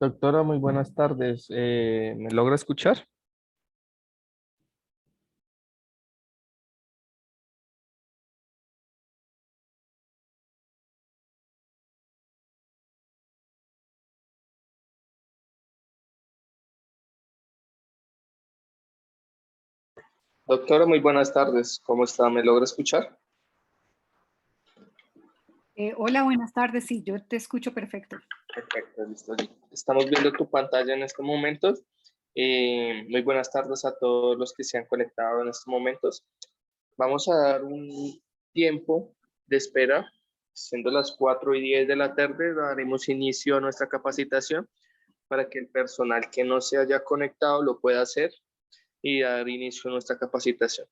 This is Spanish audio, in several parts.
Doctora, muy buenas tardes. ¿Me logra escuchar? Doctora, muy buenas tardes. ¿Cómo está? ¿Me logra escuchar? Hola, buenas tardes. Sí, yo te escucho perfecto. Perfecto, listo. Estamos viendo tu pantalla en estos momentos. Muy buenas tardes a todos los que se han conectado en estos momentos. Vamos a dar un tiempo de espera. Siendo las 4:10 de la tarde, daremos inicio a nuestra capacitación para que el personal que no se haya conectado lo pueda hacer y dar inicio a nuestra capacitación.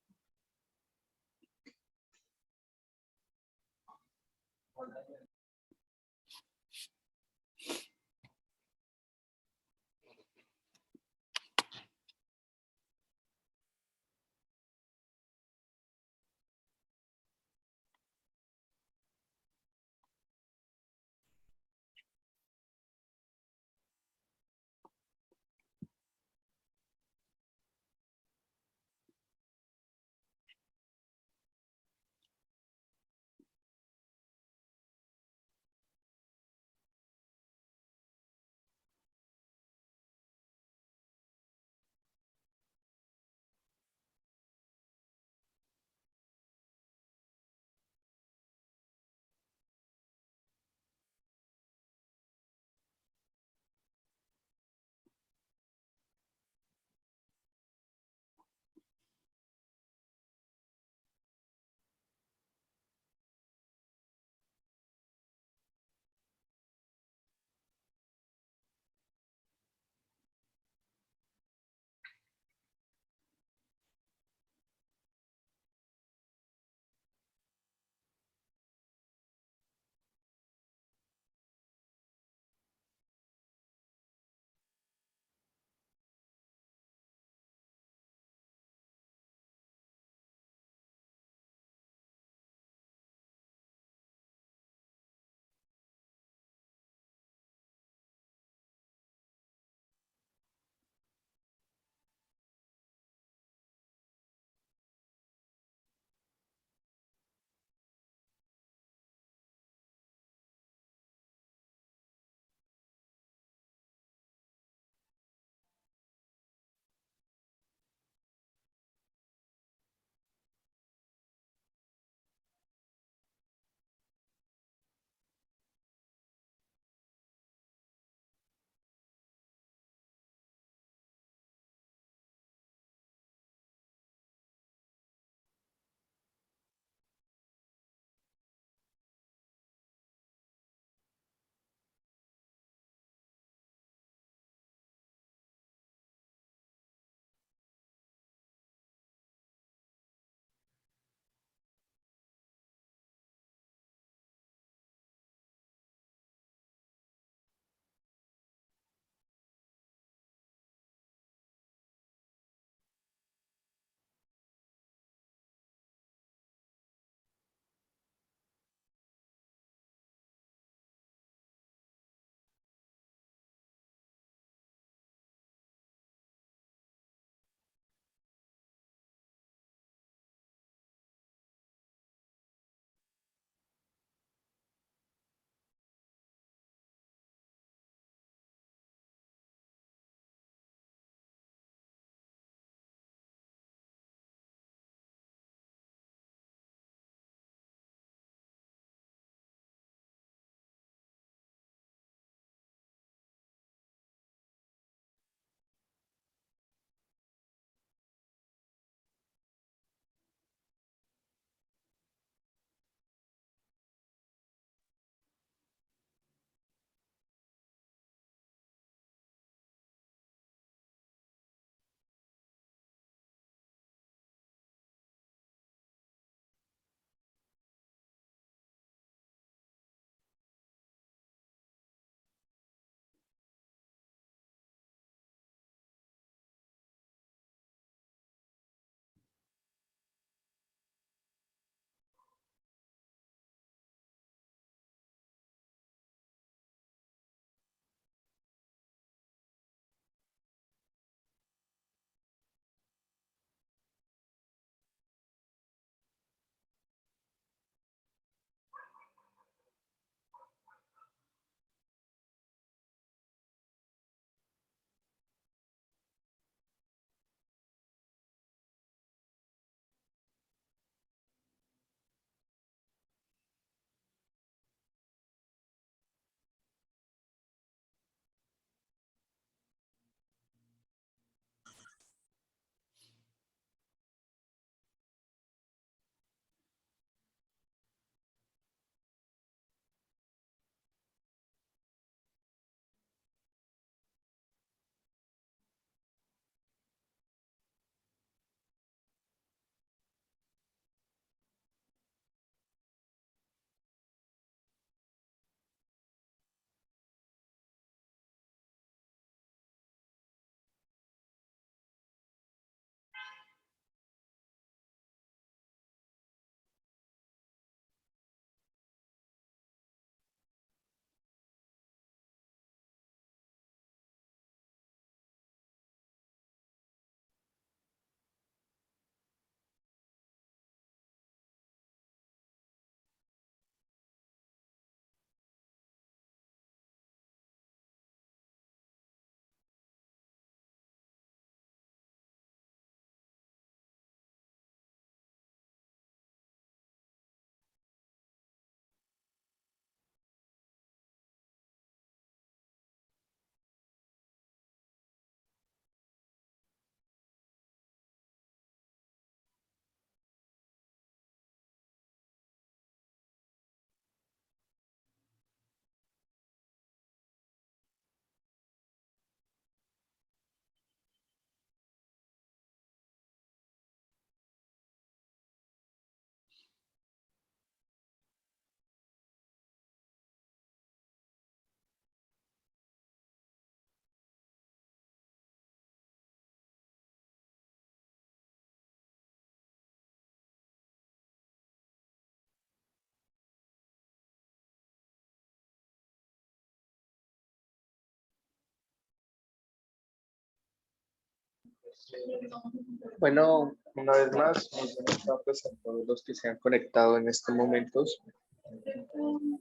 Bueno, una vez más, muy buenas tardes a todos los que se han conectado en estos momentos.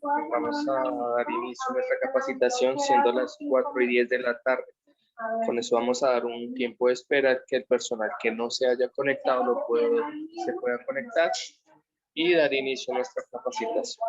Vamos a dar inicio a nuestra capacitación siendo las 4:10 de la tarde. Con eso vamos a dar un tiempo de espera que el personal que no se haya conectado se pueda conectar y dar inicio a nuestra capacitación.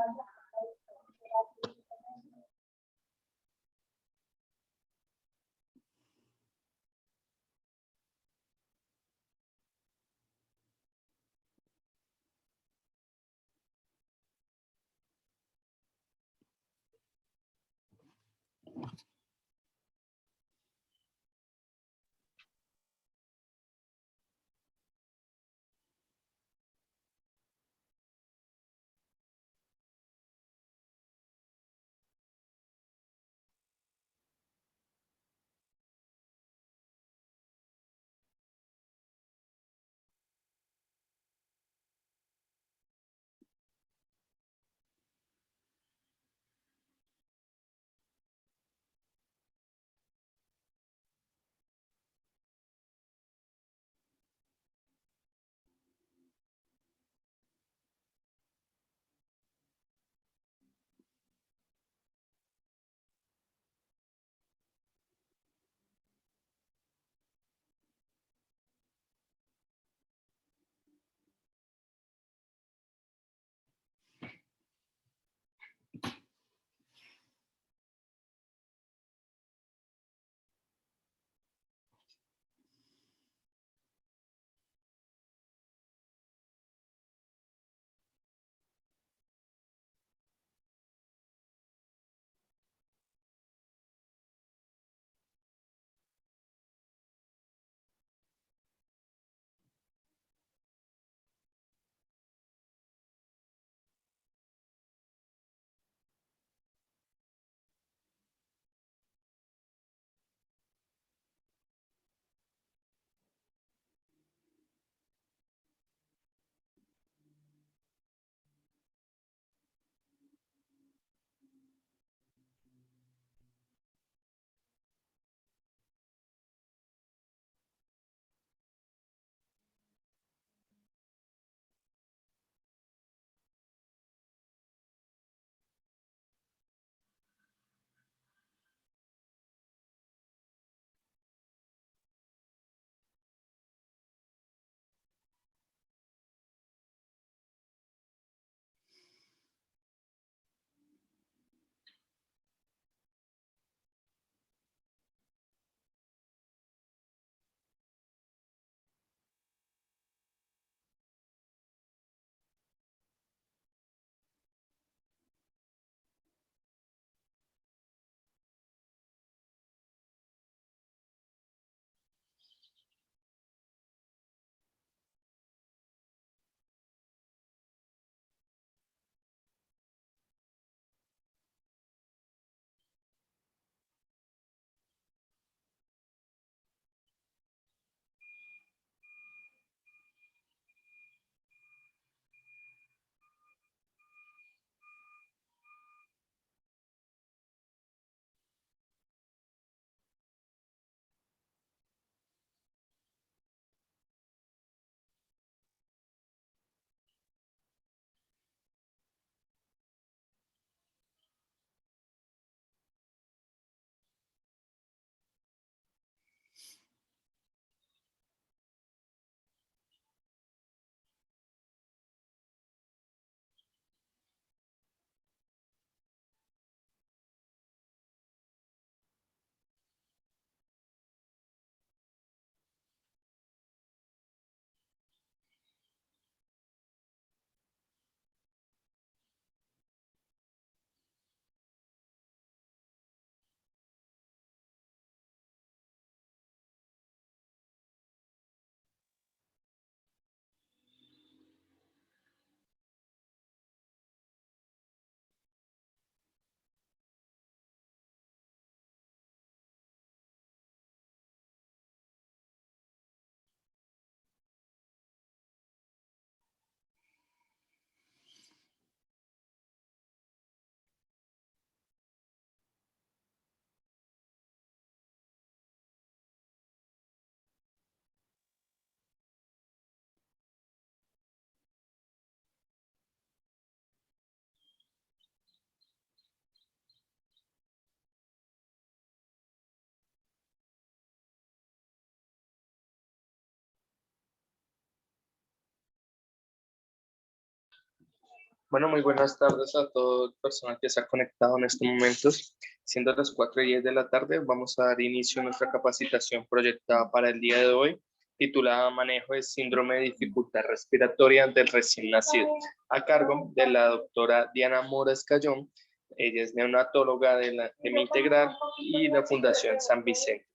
Bueno, muy buenas tardes a todo el personal que se ha conectado en estos momentos. Siendo las 4:10 de la tarde, vamos a dar inicio a nuestra capacitación proyectada para el día de hoy, titulada Manejo de Síndrome de Dificultad Respiratoria del Recién Nacido, a cargo de la doctora Diana Mora Escayón. Ella es neonatóloga de Mi Integral y la Fundación San Vicente.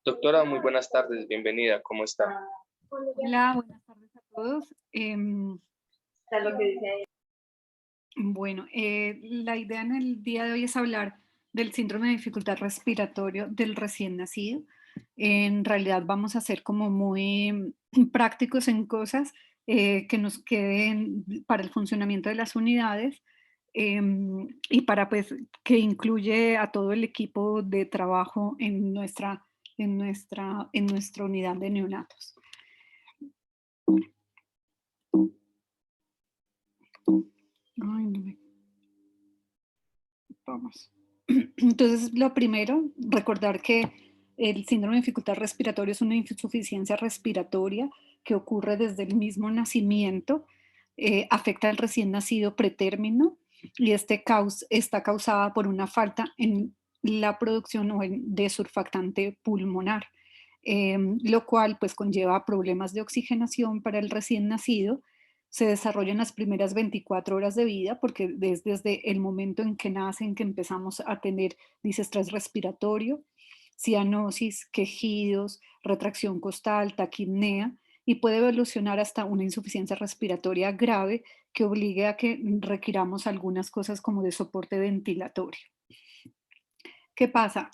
Doctora, muy buenas tardes, bienvenida, ¿cómo está? Hola, buenas tardes a todos. Bueno, la idea en el día de hoy es hablar del síndrome de dificultad respiratorio del recién nacido. En realidad vamos a ser como muy prácticos en cosas que nos queden para el funcionamiento de las unidades y para pues que incluye a todo el equipo de trabajo en nuestra unidad de neonatos. Ay, no me Vamos. Entonces, lo primero, recordar que el síndrome de dificultad respiratoria es una insuficiencia respiratoria que ocurre desde el mismo nacimiento, afecta al recién nacido pretérmino y está causada por una falta en la producción de surfactante pulmonar, lo cual pues conlleva problemas de oxigenación para el recién nacido. Se desarrolla en las primeras 24 horas de vida, porque desde el momento en que nacen que empezamos a tener disestrés respiratorio, cianosis, quejidos, retracción costal, taquipnea, y puede evolucionar hasta una insuficiencia respiratoria grave que obligue a que requiramos algunas cosas como de soporte ventilatorio. ¿Qué pasa?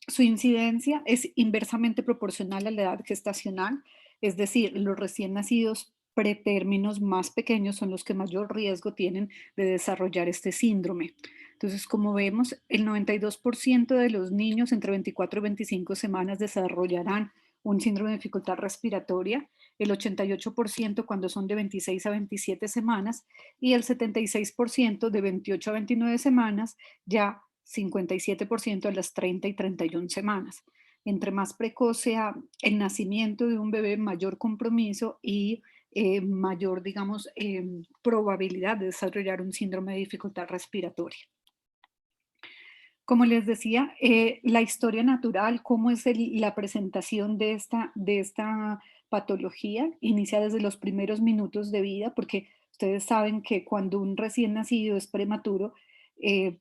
Su incidencia es inversamente proporcional a la edad gestacional, es decir, los recién nacidos pretérminos más pequeños son los que mayor riesgo tienen de desarrollar este síndrome. Entonces, como vemos, el 92% de los niños entre 24 y 25 semanas desarrollarán un síndrome de dificultad respiratoria, el 88% cuando son de 26 a 27 semanas y el 76% de 28 a 29 semanas, ya 57% a las 30 y 31 semanas. Entre más precoz sea el nacimiento de un bebé, mayor compromiso y mayor, digamos, probabilidad de desarrollar un síndrome de dificultad respiratoria. Como les decía, la historia natural, cómo es la presentación de esta patología, inicia desde los primeros minutos de vida, porque ustedes saben que cuando un recién nacido es prematuro,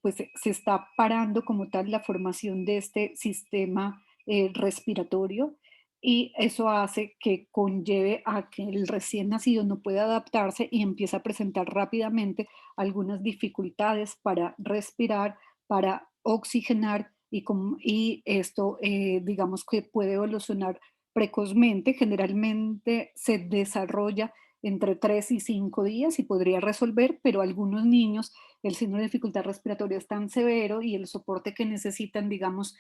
pues se está parando como tal la formación de este sistema respiratorio y eso hace que conlleve a que el recién nacido no pueda adaptarse y empieza a presentar rápidamente algunas dificultades para respirar, para oxigenar y esto, digamos que puede evolucionar precozmente, generalmente se desarrolla entre 3 y 5 días y podría resolver, pero algunos niños el síndrome de dificultad respiratoria es tan severo y el soporte que necesitan, digamos,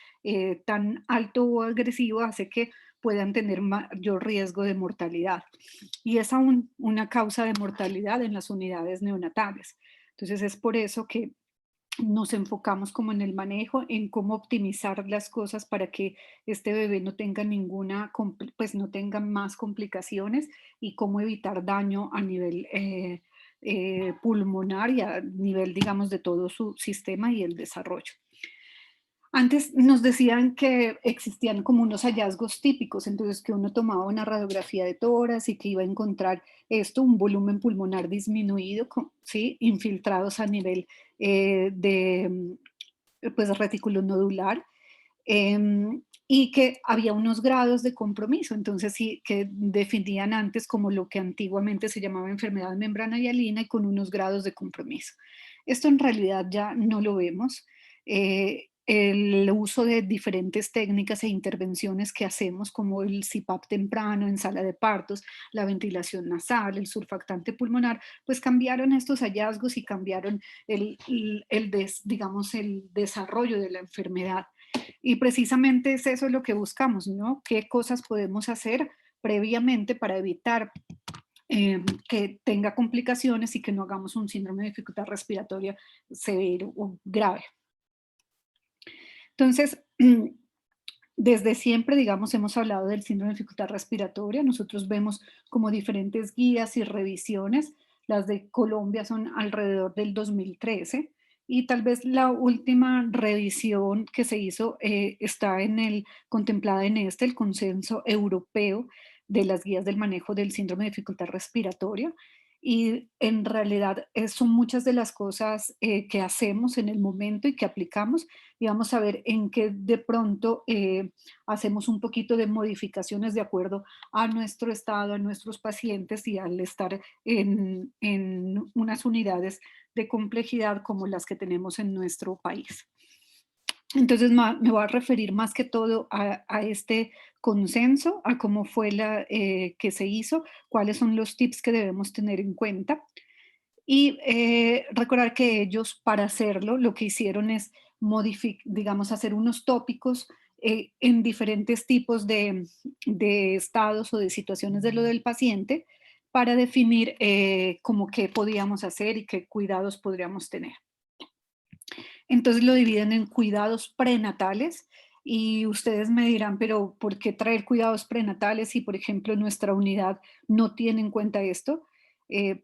tan alto o agresivo hace que puedan tener mayor riesgo de mortalidad. Y es aún una causa de mortalidad en las unidades neonatales. Entonces es por eso que nos enfocamos como en el manejo, en cómo optimizar las cosas para que este bebé no tenga pues no tenga más complicaciones y cómo evitar daño a nivel pulmonar y a nivel, digamos, de todo su sistema y el desarrollo. Antes nos decían que existían como unos hallazgos típicos, entonces que uno tomaba una radiografía de tórax y que iba a encontrar esto, un volumen pulmonar disminuido, ¿sí? Infiltrados a nivel pues, retículo nodular, y que había unos grados de compromiso, entonces sí, que definían antes como lo que antiguamente se llamaba enfermedad de membrana hialina y con unos grados de compromiso. Esto en realidad ya no lo vemos. El uso de diferentes técnicas e intervenciones que hacemos, como el CPAP temprano en sala de partos, la ventilación nasal, el surfactante pulmonar, pues cambiaron estos hallazgos y cambiaron digamos, el desarrollo de la enfermedad. Y precisamente es eso lo que buscamos, ¿no? ¿Qué cosas podemos hacer previamente para evitar que tenga complicaciones y que no hagamos un síndrome de dificultad respiratoria severo o grave? Entonces, desde siempre, digamos, hemos hablado del síndrome de dificultad respiratoria. Nosotros vemos como diferentes guías y revisiones. las de Colombia son alrededor del 2013 y tal vez la última revisión que se hizo está contemplada en el consenso europeo de las guías del manejo del síndrome de dificultad respiratoria. Y en realidad son muchas de las cosas que hacemos en el momento y que aplicamos, y vamos a ver en qué de pronto hacemos un poquito de modificaciones de acuerdo a nuestro estado, a nuestros pacientes y al estar en unas unidades de complejidad como las que tenemos en nuestro país. Entonces me voy a referir más que todo a este consenso, a cómo fue que se hizo, cuáles son los tips que debemos tener en cuenta y recordar que ellos para hacerlo lo que hicieron es digamos, hacer unos tópicos en diferentes tipos de estados o de situaciones de lo del paciente para definir como qué podíamos hacer y qué cuidados podríamos tener. Entonces lo dividen en cuidados prenatales y ustedes me dirán, pero ¿por qué traer cuidados prenatales si, por ejemplo, nuestra unidad no tiene en cuenta esto?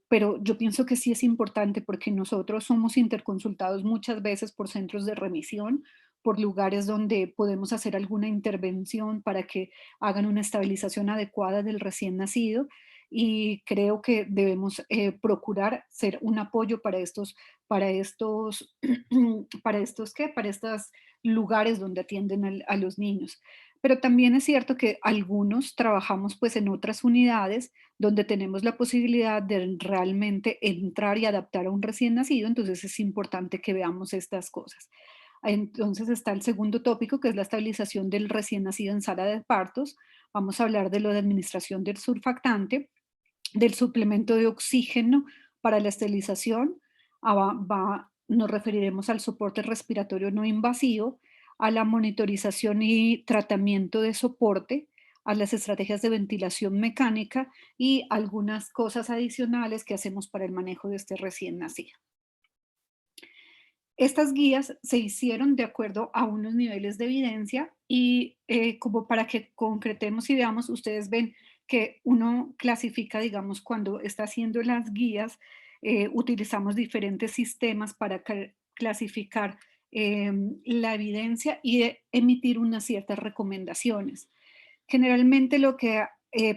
Pero yo pienso que sí es importante porque nosotros somos interconsultados muchas veces por centros de remisión, por lugares donde podemos hacer alguna intervención para que hagan una estabilización adecuada del recién nacido y creo que debemos procurar ser un apoyo para estos, ¿qué? Para estos lugares donde atienden a los niños. Pero también es cierto que algunos trabajamos pues en otras unidades donde tenemos la posibilidad de realmente entrar y adaptar a un recién nacido, entonces es importante que veamos estas cosas. Entonces está el segundo tópico, que es la estabilización del recién nacido en sala de partos. Vamos a hablar de lo de administración del surfactante, del suplemento de oxígeno para la esterilización, nos referiremos al soporte respiratorio no invasivo, a la monitorización y tratamiento de soporte, a las estrategias de ventilación mecánica y algunas cosas adicionales que hacemos para el manejo de este recién nacido. Estas guías se hicieron de acuerdo a unos niveles de evidencia y como para que concretemos y veamos, ustedes ven que uno clasifica, digamos, cuando está haciendo las guías, utilizamos diferentes sistemas para clasificar la evidencia y emitir unas ciertas recomendaciones. Generalmente lo que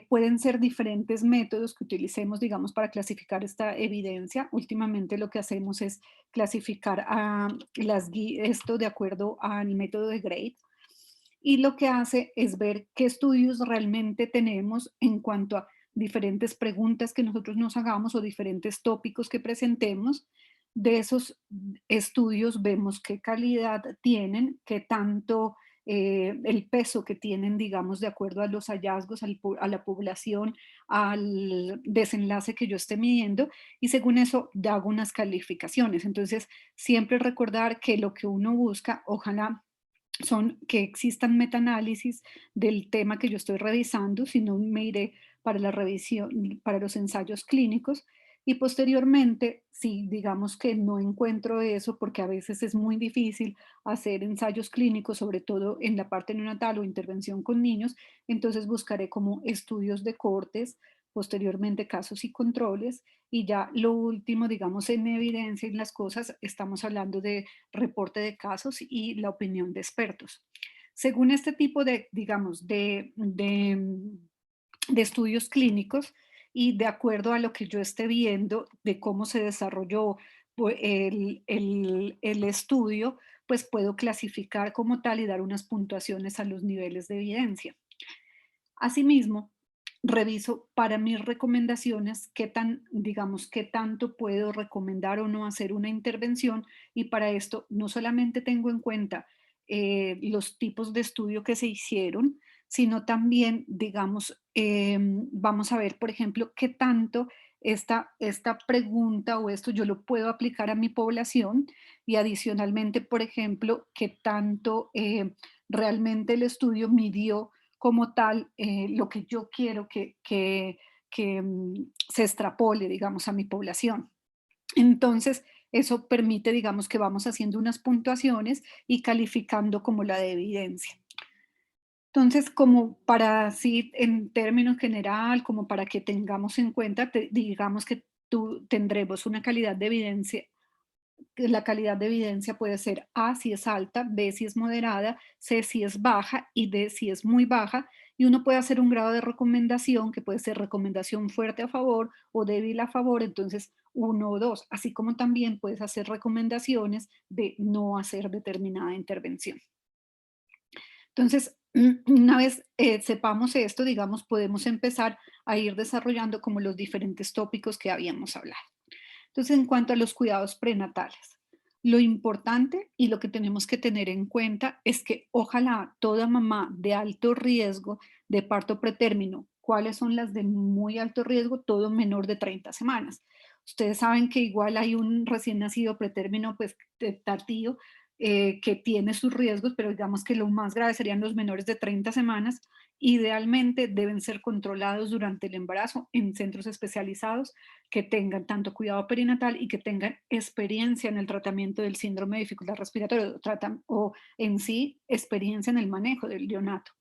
pueden ser diferentes métodos que utilicemos, digamos, para clasificar esta evidencia. Últimamente lo que hacemos es clasificar esto de acuerdo al método de Grade. Y lo que hace es ver qué estudios realmente tenemos en cuanto a diferentes preguntas que nosotros nos hagamos o diferentes tópicos que presentemos. De esos estudios vemos qué calidad tienen, qué tanto el peso que tienen, digamos, de acuerdo a los hallazgos, a la población, al desenlace que yo esté midiendo, y según eso hago unas calificaciones. Entonces, siempre recordar que lo que uno busca, ojalá son que existan metaanálisis del tema que yo estoy revisando, si no me iré para la revisión, para los ensayos clínicos, y posteriormente, si digamos que no encuentro eso, porque a veces es muy difícil hacer ensayos clínicos, sobre todo en la parte neonatal o intervención con niños, entonces buscaré como estudios de cortes, posteriormente casos y controles, y ya lo último, digamos, en evidencia en las cosas, estamos hablando de reporte de casos y la opinión de expertos. Según este tipo de, digamos, de estudios clínicos y de acuerdo a lo que yo esté viendo de cómo se desarrolló el estudio, pues puedo clasificar como tal y dar unas puntuaciones a los niveles de evidencia. Asimismo, reviso para mis recomendaciones qué tan, digamos, qué tanto puedo recomendar o no hacer una intervención y para esto no solamente tengo en cuenta los tipos de estudio que se hicieron, sino también, digamos, vamos a ver, por ejemplo, qué tanto esta pregunta o esto yo lo puedo aplicar a mi población y adicionalmente, por ejemplo, qué tanto realmente el estudio midió como tal lo que yo quiero que se extrapole, digamos, a mi población. Entonces, eso permite, digamos, que vamos haciendo unas puntuaciones y calificando como la de evidencia. Entonces, como para así, en términos general, como para que tengamos en cuenta, digamos que tendremos una calidad de evidencia. La calidad de evidencia puede ser A si es alta, B si es moderada, C si es baja y D si es muy baja. Y uno puede hacer un grado de recomendación que puede ser recomendación fuerte a favor o débil a favor, entonces 1 o 2, así como también puedes hacer recomendaciones de no hacer determinada intervención. Entonces, una vez sepamos esto, digamos, podemos empezar a ir desarrollando como los diferentes tópicos que habíamos hablado. Entonces, en cuanto a los cuidados prenatales, lo importante y lo que tenemos que tener en cuenta es que ojalá toda mamá de alto riesgo de parto pretérmino, ¿cuáles son las de muy alto riesgo? Todo menor de 30 semanas. Ustedes saben que igual hay un recién nacido pretérmino, pues tardío, que tiene sus riesgos, pero digamos que lo más grave serían los menores de 30 semanas. Idealmente deben ser controlados durante el embarazo en centros especializados que tengan tanto cuidado perinatal y que tengan experiencia en el tratamiento del síndrome de dificultad respiratoria o en sí experiencia en el manejo del neonato.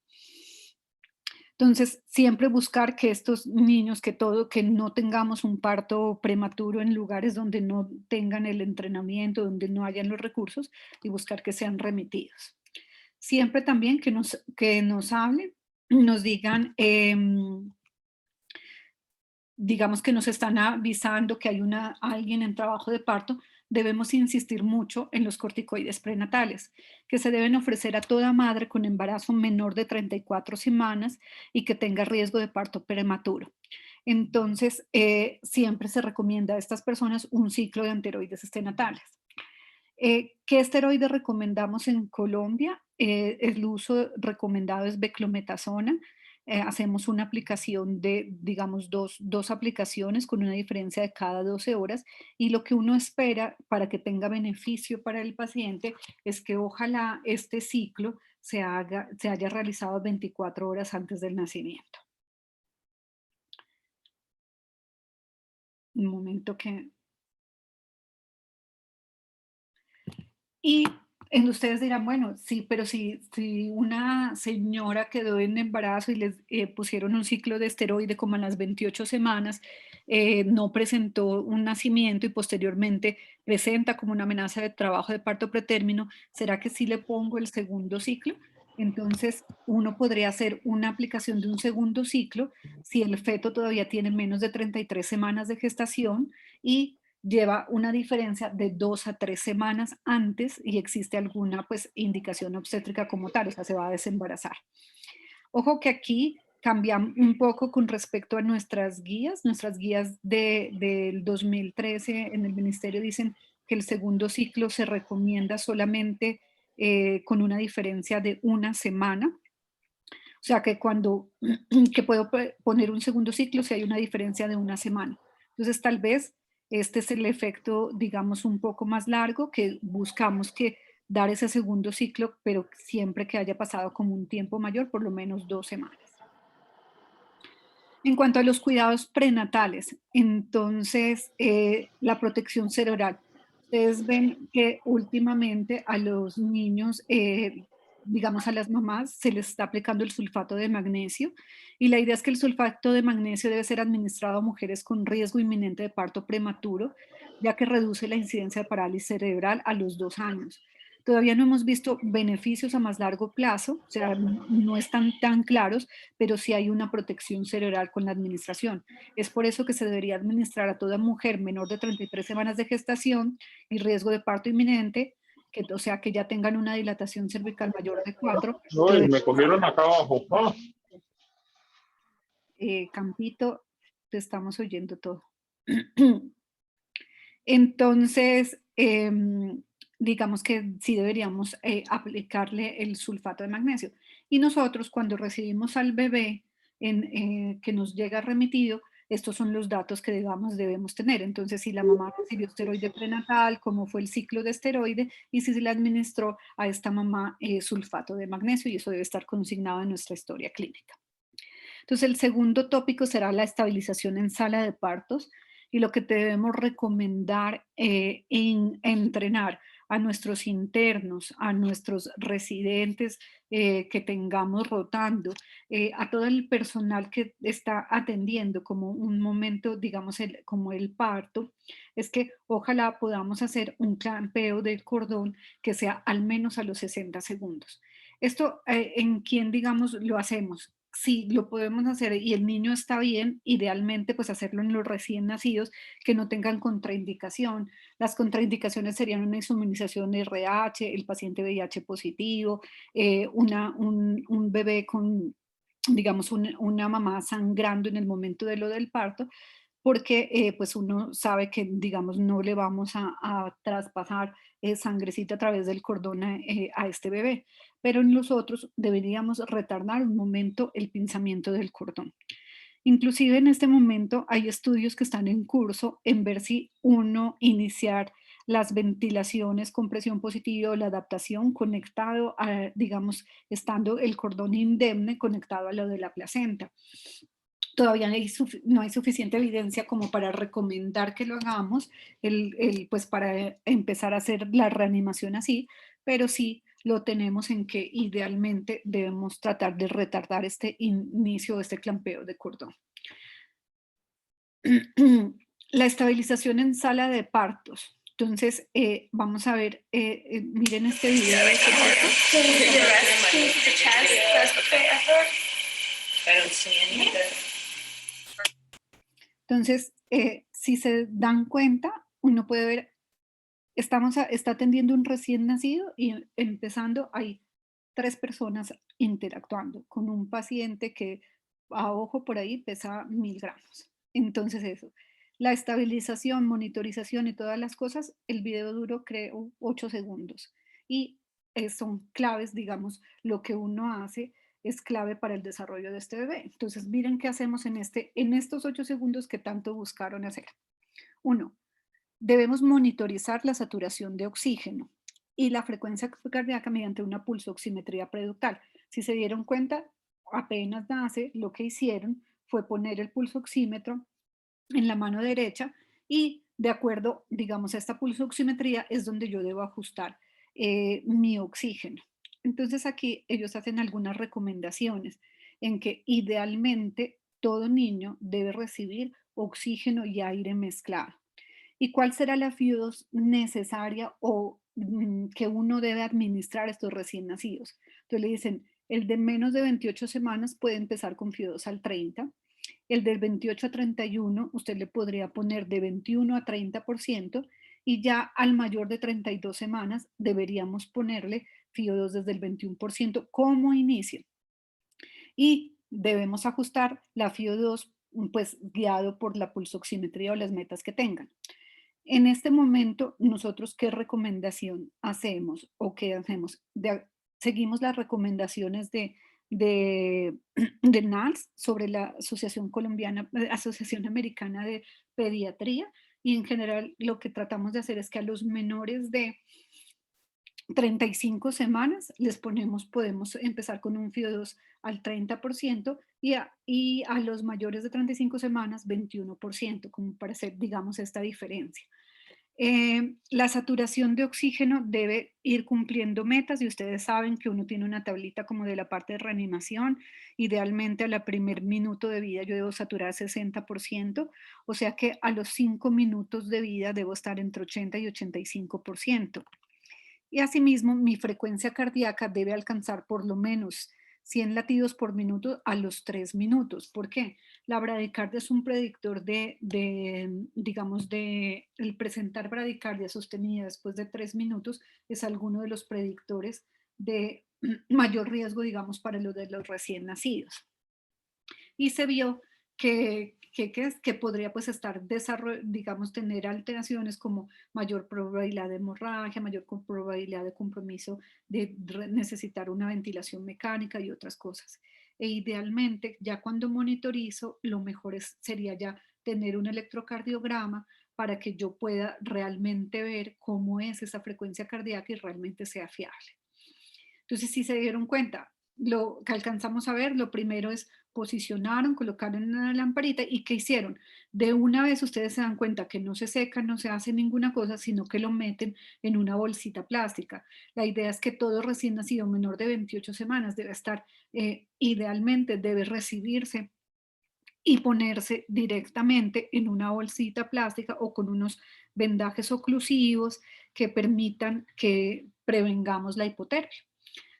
Entonces, siempre buscar que estos niños, que no tengamos un parto prematuro en lugares donde no tengan el entrenamiento, donde no hayan los recursos y buscar que sean remitidos. Siempre también que nos hablen, nos digan, digamos que nos están avisando que hay alguien en trabajo de parto, debemos insistir mucho en los corticoides prenatales, que se deben ofrecer a toda madre con embarazo menor de 34 semanas y que tenga riesgo de parto prematuro. Entonces, siempre se recomienda a estas personas un ciclo de anteroides estenatales. ¿Qué esteroide recomendamos en Colombia? El uso recomendado es beclometasona. Hacemos una aplicación de, digamos, dos aplicaciones con una diferencia de cada 12 horas y lo que uno espera para que tenga beneficio para el paciente es que ojalá este ciclo se haya realizado 24 horas antes del nacimiento. Un momento que... Y ustedes dirán, bueno, sí, pero si una señora quedó en embarazo y les pusieron un ciclo de esteroide como a las 28 semanas, no presentó un nacimiento y posteriormente presenta como una amenaza de trabajo de parto pretérmino, ¿será que sí le pongo el segundo ciclo? Entonces, uno podría hacer una aplicación de un segundo ciclo si el feto todavía tiene menos de 33 semanas de gestación y lleva una diferencia de 2 a 3 semanas antes y existe alguna pues indicación obstétrica como tal, o sea, se va a desembarazar. Ojo que aquí cambian un poco con respecto a nuestras guías del 2013 en el ministerio dicen que el segundo ciclo se recomienda solamente con una diferencia de una semana, o sea que que puedo poner un segundo ciclo si hay una diferencia de una semana. Entonces tal vez este es el efecto, digamos, un poco más largo que buscamos que dar ese segundo ciclo, pero siempre que haya pasado como un tiempo mayor, por lo menos 2 semanas. En cuanto a los cuidados prenatales, entonces la protección cerebral. Ustedes ven que últimamente a los niños, digamos a las mamás, se les está aplicando el sulfato de magnesio y la idea es que el sulfato de magnesio debe ser administrado a mujeres con riesgo inminente de parto prematuro, ya que reduce la incidencia de parálisis cerebral a los 2 años. Todavía no hemos visto beneficios a más largo plazo, o sea, no están tan claros, pero sí hay una protección cerebral con la administración. Es por eso que se debería administrar a toda mujer menor de 33 semanas de gestación y riesgo de parto inminente, o sea, que ya tengan una dilatación cervical mayor de 4. Uy, me cogieron acá abajo. Ah. Campito, te estamos oyendo todo. Entonces, digamos que sí deberíamos aplicarle el sulfato de magnesio. Y nosotros cuando recibimos al bebé que nos llega remitido, estos son los datos que digamos debemos tener. Entonces, si la mamá recibió esteroide prenatal, cómo fue el ciclo de esteroide y si se le administró a esta mamá sulfato de magnesio y eso debe estar consignado en nuestra historia clínica. Entonces, el segundo tópico será la estabilización en sala de partos y lo que te debemos recomendar en entrenar a nuestros internos, a nuestros residentes que tengamos rotando, a todo el personal que está atendiendo como un momento, digamos, como el parto, es que ojalá podamos hacer un clampeo del cordón que sea al menos a los 60 segundos. Esto en quién, digamos, lo hacemos. Si lo podemos hacer y el niño está bien, idealmente pues hacerlo en los recién nacidos que no tengan contraindicación. Las contraindicaciones serían una inmunización de RH, el paciente VIH positivo, un bebé con, digamos, una mamá sangrando en el momento de lo del parto, porque pues uno sabe que, digamos, no le vamos a traspasar sangrecita a través del cordón a este bebé. Pero en los otros deberíamos retardar un momento el pinzamiento del cordón. Inclusive en este momento hay estudios que están en curso en ver si uno iniciar las ventilaciones con presión positiva o la adaptación conectado a, digamos, estando el cordón indemne conectado a lo de la placenta. Todavía no hay suficiente evidencia como para recomendar que lo hagamos, pues para empezar a hacer la reanimación así, pero sí lo tenemos en que idealmente debemos tratar de retardar este inicio, este clampeo de cordón. La estabilización en sala de partos. Entonces, vamos a ver, miren este video. Entonces, si se dan cuenta, uno puede ver, está atendiendo un recién nacido y empezando, hay 3 personas interactuando con un paciente que a ojo por ahí pesa 1000 gramos. Entonces eso, la estabilización, monitorización y todas las cosas, el video duró creo 8 segundos y son claves, digamos, lo que uno hace es clave para el desarrollo de este bebé. Entonces miren qué hacemos en estos 8 segundos que tanto buscaron hacer. Uno, debemos monitorizar la saturación de oxígeno y la frecuencia cardíaca mediante una pulsoximetría preductal. Si se dieron cuenta, apenas nace, lo que hicieron fue poner el pulsoxímetro en la mano derecha y de acuerdo, digamos, a esta pulsoximetría es donde yo debo ajustar mi oxígeno. Entonces aquí ellos hacen algunas recomendaciones en que idealmente todo niño debe recibir oxígeno y aire mezclado. ¿Y cuál será la FIO2 necesaria o que uno debe administrar a estos recién nacidos? Entonces le dicen, el de menos de 28 semanas puede empezar con FIO2 al 30, el del 28 a 31 usted le podría poner de 21 a 30% y ya al mayor de 32 semanas deberíamos ponerle FIO2 desde el 21% como inicio. Y debemos ajustar la FIO2 pues guiado por la pulsoximetría o las metas que tengan. En este momento, nosotros, ¿qué recomendación hacemos o qué hacemos? Seguimos las recomendaciones de NALS sobre la Asociación Americana de Pediatría, y en general lo que tratamos de hacer es que a los menores de 35 semanas podemos empezar con un FIO2 al 30% y a los mayores de 35 semanas 21%, como para hacer, digamos, esta diferencia. La saturación de oxígeno debe ir cumpliendo metas y ustedes saben que uno tiene una tablita como de la parte de reanimación. Idealmente a la primer minuto de vida yo debo saturar 60%, o sea que a los 5 minutos de vida debo estar entre 80 y 85%. Y asimismo, mi frecuencia cardíaca debe alcanzar por lo menos 100 latidos por minuto a los 3 minutos. ¿Por qué? La bradicardia es un predictor digamos, el presentar bradicardia sostenida después de 3 minutos es alguno de los predictores de mayor riesgo, digamos, para los de los recién nacidos. Y se vio que podría pues estar digamos, tener alteraciones como mayor probabilidad de hemorragia, mayor probabilidad de compromiso de necesitar una ventilación mecánica y otras cosas. E idealmente, ya cuando monitorizo, lo mejor sería ya tener un electrocardiograma para que yo pueda realmente ver cómo es esa frecuencia cardíaca y realmente sea fiable. Entonces, si se dieron cuenta, lo que alcanzamos a ver, lo primero es posicionaron, colocaron en una lamparita y ¿qué hicieron? De una vez ustedes se dan cuenta que no se seca, no se hace ninguna cosa, sino que lo meten en una bolsita plástica. La idea es que todo recién nacido menor de 28 semanas debe estar, idealmente debe recibirse y ponerse directamente en una bolsita plástica o con unos vendajes oclusivos que permitan que prevengamos la hipotermia.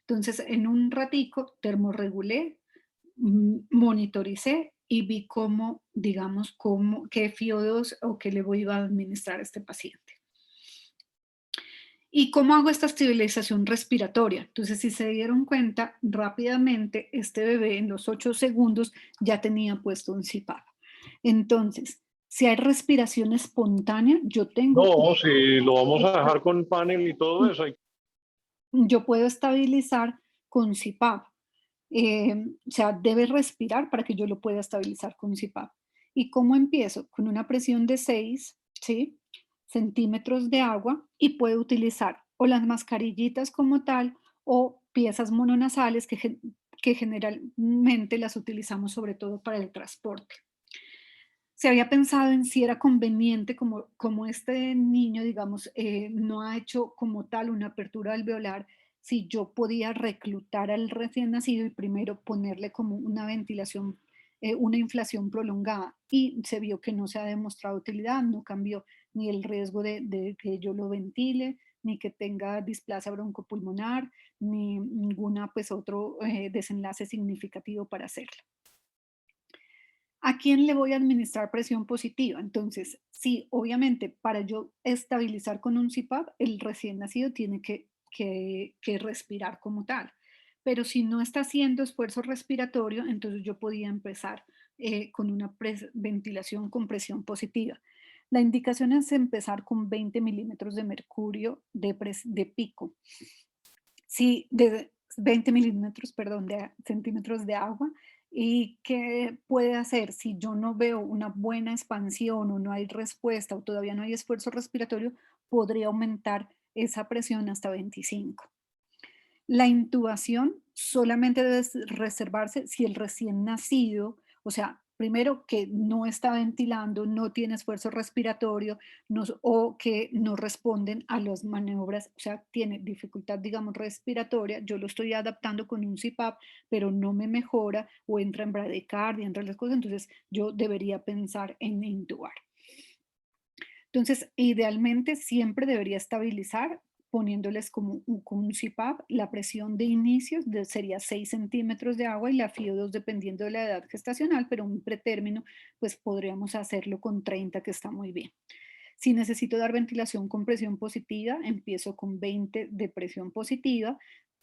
Entonces, en un ratico termorregulé, monitoricé y vi cómo, digamos, qué FIO2 o qué le voy a administrar a este paciente. ¿Y cómo hago esta estabilización respiratoria? Entonces, si se dieron cuenta, rápidamente este bebé en los 8 segundos ya tenía puesto un CPAP. Entonces, si hay respiración espontánea, yo tengo, No, si lo vamos a dejar con panel y todo eso, yo puedo estabilizar con CPAP. O sea, debe respirar para que yo lo pueda estabilizar con CPAP. ¿Y cómo empiezo? Con una presión de 6, ¿sí?, centímetros de agua y puedo utilizar o las mascarillitas como tal o piezas mononasales que generalmente las utilizamos sobre todo para el transporte. Se había pensado en si era conveniente, como este niño, digamos, no ha hecho como tal una apertura alveolar, si yo podía reclutar al recién nacido y primero ponerle como una ventilación, una inflación prolongada. Y se vio que no se ha demostrado utilidad, no cambió ni el riesgo de que yo lo ventile, ni que tenga displasia broncopulmonar, ni ninguna, pues, otro desenlace significativo para hacerlo. ¿A quién le voy a administrar presión positiva? Entonces, sí, obviamente, para yo estabilizar con un CPAP, el recién nacido tiene que respirar como tal. Pero si no está haciendo esfuerzo respiratorio, entonces yo podía empezar con una ventilación con presión positiva. La indicación es empezar con 20 milímetros de mercurio de pico. Sí, de 20 milímetros, perdón, de centímetros de agua. ¿Y qué puede hacer si yo no veo una buena expansión o no hay respuesta o todavía no hay esfuerzo respiratorio? Podría aumentar esa presión hasta 25. La intubación solamente debe reservarse si el recién nacido, o sea, primero que no está ventilando, no tiene esfuerzo respiratorio o que no responden a las maniobras, o sea, tiene dificultad, digamos, respiratoria. Yo lo estoy adaptando con un CPAP, pero no me mejora o entra en bradicardia, entre las cosas, entonces yo debería pensar en intubar. Entonces, idealmente siempre debería estabilizar poniéndoles como con un CPAP. La presión de inicio sería 6 centímetros de agua y la FIO2 dependiendo de la edad gestacional, pero un pretérmino, pues podríamos hacerlo con 30, que está muy bien. Si necesito dar ventilación con presión positiva, empiezo con 20 de presión positiva,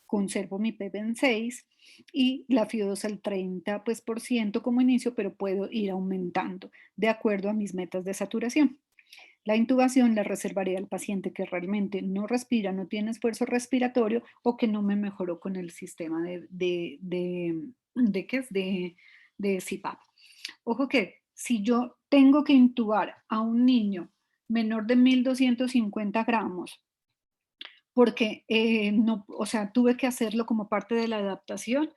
conservo mi PEP en 6 y la FIO2 al 30 pues, por ciento como inicio, pero puedo ir aumentando de acuerdo a mis metas de saturación. La intubación la reservaré al paciente que realmente no respira, no tiene esfuerzo respiratorio o que no me mejoró con el sistema ¿qué es? De CPAP. Ojo que si yo tengo que intubar a un niño menor de 1.250 gramos, porque no, o sea, tuve que hacerlo como parte de la adaptación,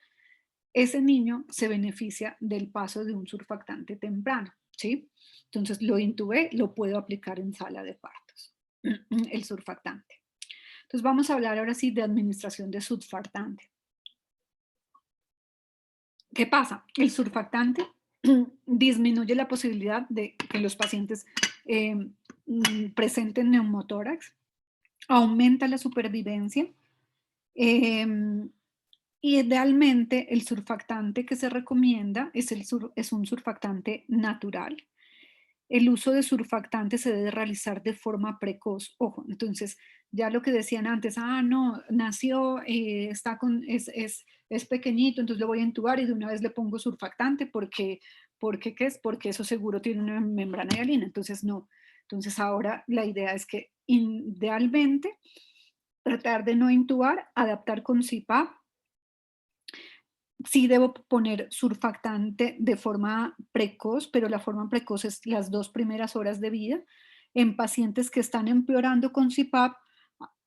ese niño se beneficia del paso de un surfactante temprano, ¿sí? Entonces lo intubé, lo puedo aplicar en sala de partos, el surfactante. Entonces vamos a hablar ahora sí de administración de surfactante. ¿Qué pasa? El surfactante disminuye la posibilidad de que los pacientes presenten neumotórax, aumenta la supervivencia. Idealmente, el surfactante que se recomienda es un surfactante natural. El uso de surfactante se debe realizar de forma precoz. Ojo, entonces, ya lo que decían antes, no, nació, es pequeñito, entonces lo voy a intubar y de una vez le pongo surfactante ¿qué es? Porque eso seguro tiene una membrana hialina. Entonces, no. Entonces, ahora la idea es que idealmente tratar de no intubar, adaptar con CPAP. Sí debo poner surfactante de forma precoz, pero la forma precoz es las 2 primeras horas de vida. En pacientes que están empeorando con CPAP,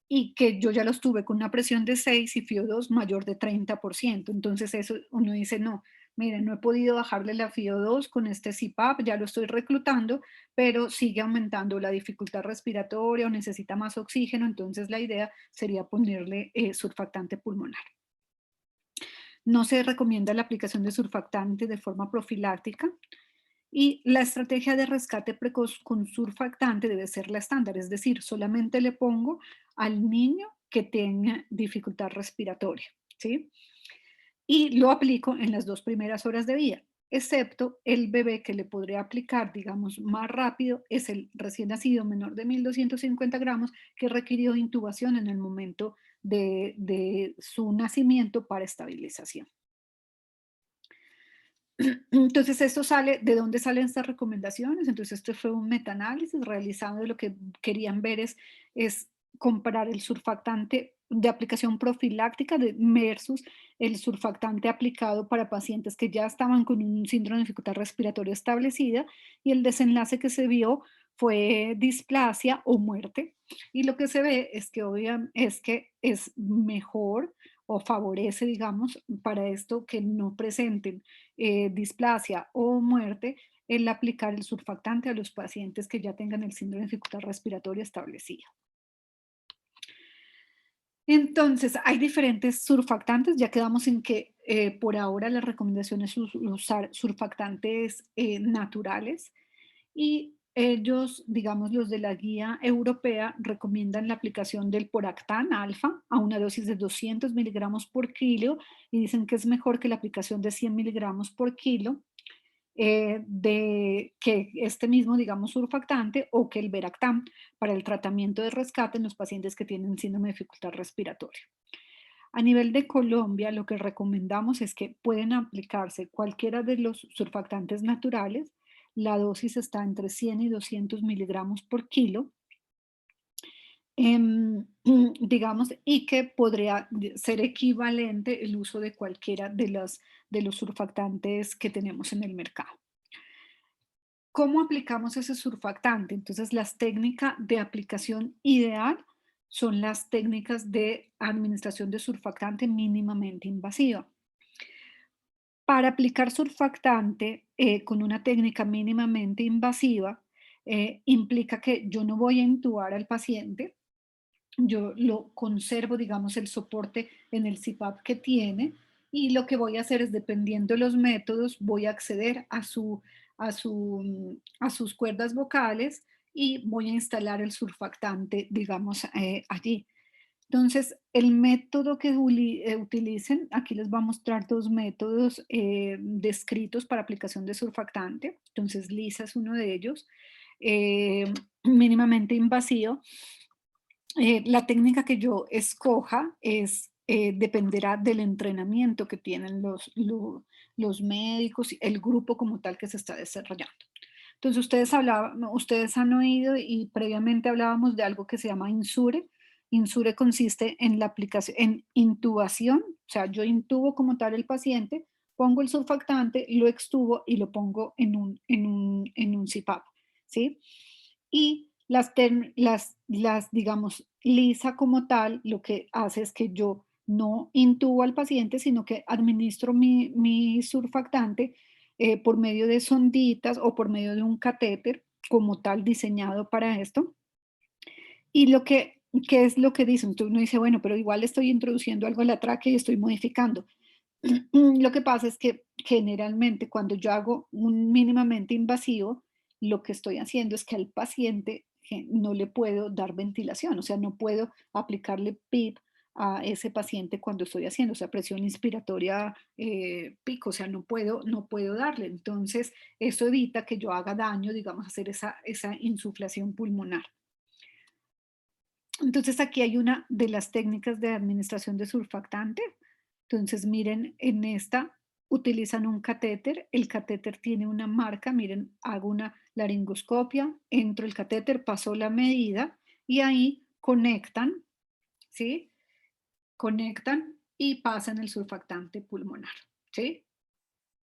y que yo ya los tuve con una presión de 6 y FIO2 mayor de 30%. Entonces eso uno dice, no, mira, no he podido bajarle la FIO2 con este CPAP, ya lo estoy reclutando, pero sigue aumentando la dificultad respiratoria o necesita más oxígeno, entonces la idea sería ponerle surfactante pulmonar. No se recomienda la aplicación de surfactante de forma profiláctica y la estrategia de rescate precoz con surfactante debe ser la estándar, es decir, solamente le pongo al niño que tenga dificultad respiratoria, ¿sí? Y lo aplico en las 2 primeras horas de vida, excepto el bebé que le podría aplicar, digamos, más rápido, es el recién nacido menor de 1.250 gramos que requirió intubación en el momento de su nacimiento para estabilización. Entonces, esto sale, ¿de dónde salen estas recomendaciones? Entonces, esto fue un metaanálisis realizado, lo que querían ver es comparar el surfactante de aplicación profiláctica versus el surfactante aplicado para pacientes que ya estaban con un síndrome de dificultad respiratoria establecida, y el desenlace que se vio fue displasia o muerte. Y lo que se ve es que es mejor o favorece, digamos, para esto que no presenten displasia o muerte el aplicar el surfactante a los pacientes que ya tengan el síndrome de dificultad respiratoria establecido. Entonces, hay diferentes surfactantes, ya quedamos en que por ahora la recomendación es usar surfactantes naturales y ellos, digamos, los de la guía europea recomiendan la aplicación del poractán alfa a una dosis de 200 miligramos por kilo y dicen que es mejor que la aplicación de 100 miligramos por kilo de que este mismo, digamos, surfactante o que el Veractam para el tratamiento de rescate en los pacientes que tienen síndrome de dificultad respiratoria. A nivel de Colombia, lo que recomendamos es que pueden aplicarse cualquiera de los surfactantes naturales. La dosis está entre 100 y 200 miligramos por kilo. Digamos, y que podría ser equivalente el uso de cualquiera de los surfactantes que tenemos en el mercado. ¿Cómo aplicamos ese surfactante? Entonces, las técnicas de aplicación ideal son las técnicas de administración de surfactante mínimamente invasiva. Para aplicar surfactante con una técnica mínimamente invasiva, implica que yo no voy a intubar al paciente, yo lo conservo, digamos, el soporte en el CPAP que tiene y lo que voy a hacer es, dependiendo de los métodos, voy a acceder a sus cuerdas vocales y voy a instalar el surfactante, digamos, allí. Entonces, el método que utilicen, aquí les voy a mostrar dos métodos descritos para aplicación de surfactante. Entonces, LISA es uno de ellos, mínimamente invasivo. La técnica que yo escoja dependerá del entrenamiento que tienen los médicos, el grupo como tal que se está desarrollando. Entonces, ustedes han oído y previamente hablábamos de algo que se llama INSURE. INSURE consiste en la aplicación, en intubación, o sea, yo intubo como tal el paciente, pongo el surfactante, lo extubo y lo pongo en un CPAP, ¿sí? Y digamos, LISA como tal, lo que hace es que yo no intubo al paciente, sino que administro mi surfactante por medio de sonditas o por medio de un catéter como tal diseñado para esto. Y ¿qué es lo que dicen? Entonces uno dice, bueno, pero igual estoy introduciendo algo a la tráquea y estoy modificando. Lo que pasa es que generalmente cuando yo hago un mínimamente invasivo, lo que estoy haciendo es que al paciente no le puedo dar ventilación, o sea, no puedo aplicarle PIP a ese paciente cuando estoy haciendo, o sea, presión inspiratoria pico, o sea, no puedo darle. Entonces, eso evita que yo haga daño, digamos, hacer esa insuflación pulmonar. Entonces, aquí hay una de las técnicas de administración de surfactante. Entonces, miren, en esta utilizan un catéter. El catéter tiene una marca. Miren, hago una laringoscopia, entro el catéter, paso la medida y ahí conectan, ¿sí? Conectan y pasan el surfactante pulmonar, ¿sí?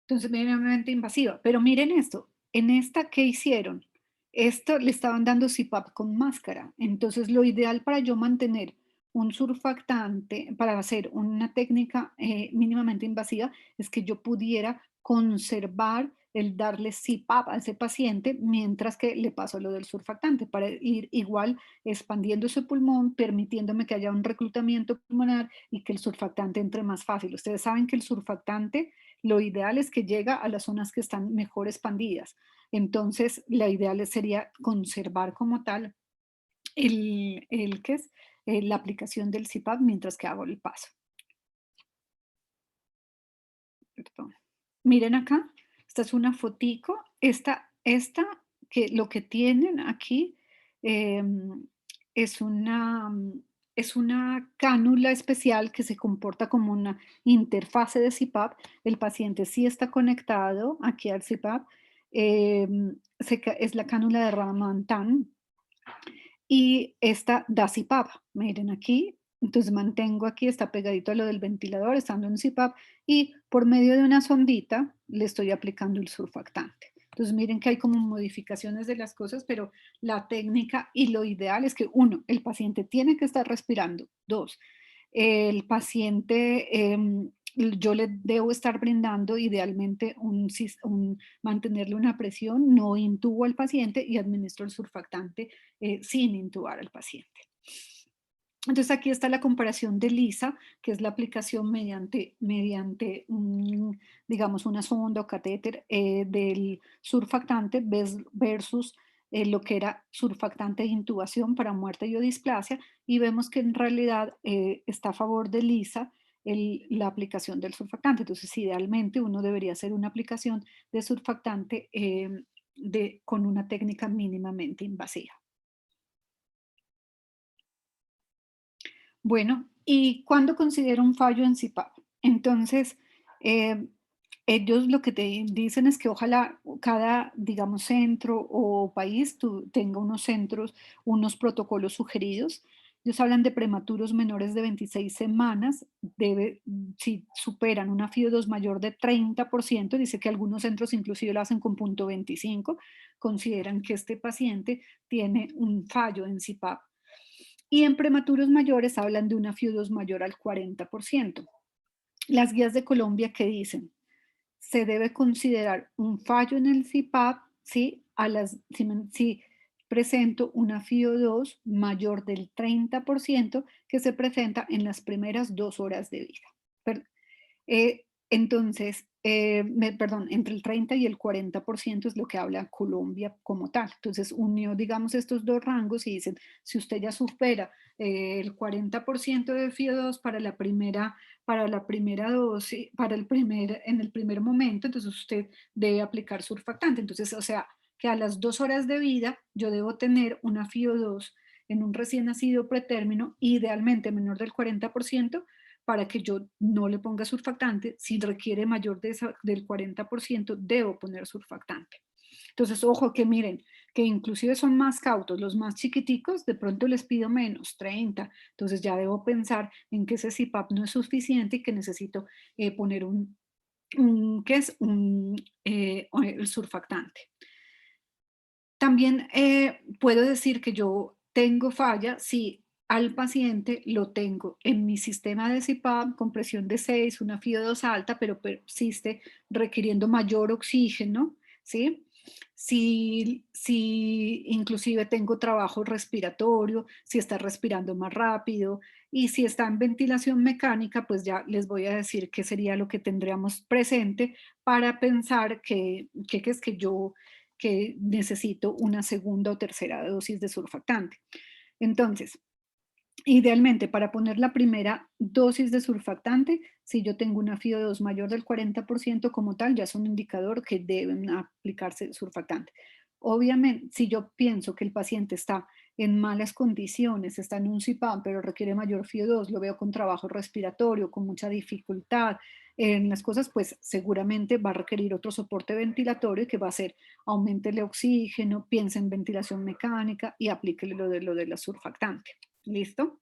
Entonces, mínimamente invasiva. Pero miren esto, en esta, ¿qué hicieron? Esto le estaban dando CPAP con máscara. Entonces, lo ideal para yo mantener un surfactante, para hacer una técnica mínimamente invasiva, es que yo pudiera conservar el darle CPAP a ese paciente mientras que le paso lo del surfactante, para ir igual expandiendo ese pulmón, permitiéndome que haya un reclutamiento pulmonar y que el surfactante entre más fácil. Ustedes saben que el surfactante, lo ideal es que llega a las zonas que están mejor expandidas. Entonces, la ideal sería conservar como tal ¿qué es? La aplicación del CPAP mientras que hago el paso. Perdón. Miren acá, esta es una fotico. Esta que lo que tienen aquí es es una cánula especial que se comporta como una interfase de CPAP. El paciente sí está conectado aquí al CPAP. Es la cánula de Ramantan y esta da CPAP. Miren aquí, entonces mantengo aquí, está pegadito a lo del ventilador, estando en CPAP, y por medio de una sondita le estoy aplicando el surfactante. Entonces miren que hay como modificaciones de las cosas, pero la técnica y lo ideal es que uno, el paciente tiene que estar respirando. Dos, el paciente, yo le debo estar brindando idealmente mantenerle una presión, no intubo al paciente y administro el surfactante sin intubar al paciente. Entonces aquí está la comparación de LISA, que es la aplicación mediante digamos, una sonda o catéter del surfactante versus lo que era surfactante de intubación para muerte y o displasia, y vemos que en realidad está a favor de LISA la aplicación del surfactante. Entonces, idealmente uno debería hacer una aplicación de surfactante con una técnica mínimamente invasiva. Bueno, ¿y cuándo considero un fallo en CPAP? Entonces, eh, ellos lo que te dicen es que ojalá cada, digamos, centro o país tenga unos centros, unos protocolos sugeridos. Ellos hablan de prematuros menores de 26 semanas, si superan una FIO2 mayor de 30%, dice que algunos centros inclusive lo hacen con punto 25, consideran que este paciente tiene un fallo en CPAP. Y en prematuros mayores hablan de una FIO2 mayor al 40%. Las guías de Colombia que dicen, se debe considerar un fallo en el CPAP si presento una FIO2 mayor del 30% que se presenta en las primeras 2 horas de vida. Entonces, perdón, entre el 30 y el 40% es lo que habla Colombia como tal. Entonces, unió, digamos, estos dos rangos y dicen, si usted ya supera el 40% de FIO2 para la primera dosis, en el primer momento, entonces usted debe aplicar surfactante. Entonces, o sea, que a las 2 horas de vida yo debo tener una FIO2 en un recién nacido pretérmino, idealmente menor del 40%, para que yo no le ponga surfactante. Si requiere mayor del 40%, debo poner surfactante. Entonces, ojo que miren, que inclusive son más cautos, los más chiquiticos, de pronto les pido menos, 30. Entonces ya debo pensar en que ese CPAP no es suficiente y que necesito poner ¿qué es? El surfactante. También puedo decir que yo tengo falla si al paciente lo tengo en mi sistema de CPAP con presión de 6, una FIO2 alta, pero persiste requiriendo mayor oxígeno, ¿sí? Si inclusive tengo trabajo respiratorio, si está respirando más rápido y si está en ventilación mecánica, pues ya les voy a decir qué sería lo que tendríamos presente para pensar que necesito una segunda o tercera dosis de surfactante. Entonces, idealmente, para poner la primera dosis de surfactante, si yo tengo una FIO2 mayor del 40% como tal, ya es un indicador que deben aplicarse surfactante. Obviamente, si yo pienso que el paciente está en malas condiciones, está en un CPAP, pero requiere mayor FIO2, lo veo con trabajo respiratorio, con mucha dificultad en las cosas, pues seguramente va a requerir otro soporte ventilatorio que va a ser aumente el oxígeno, piense en ventilación mecánica y aplíquele lo de la surfactante. ¿Listo?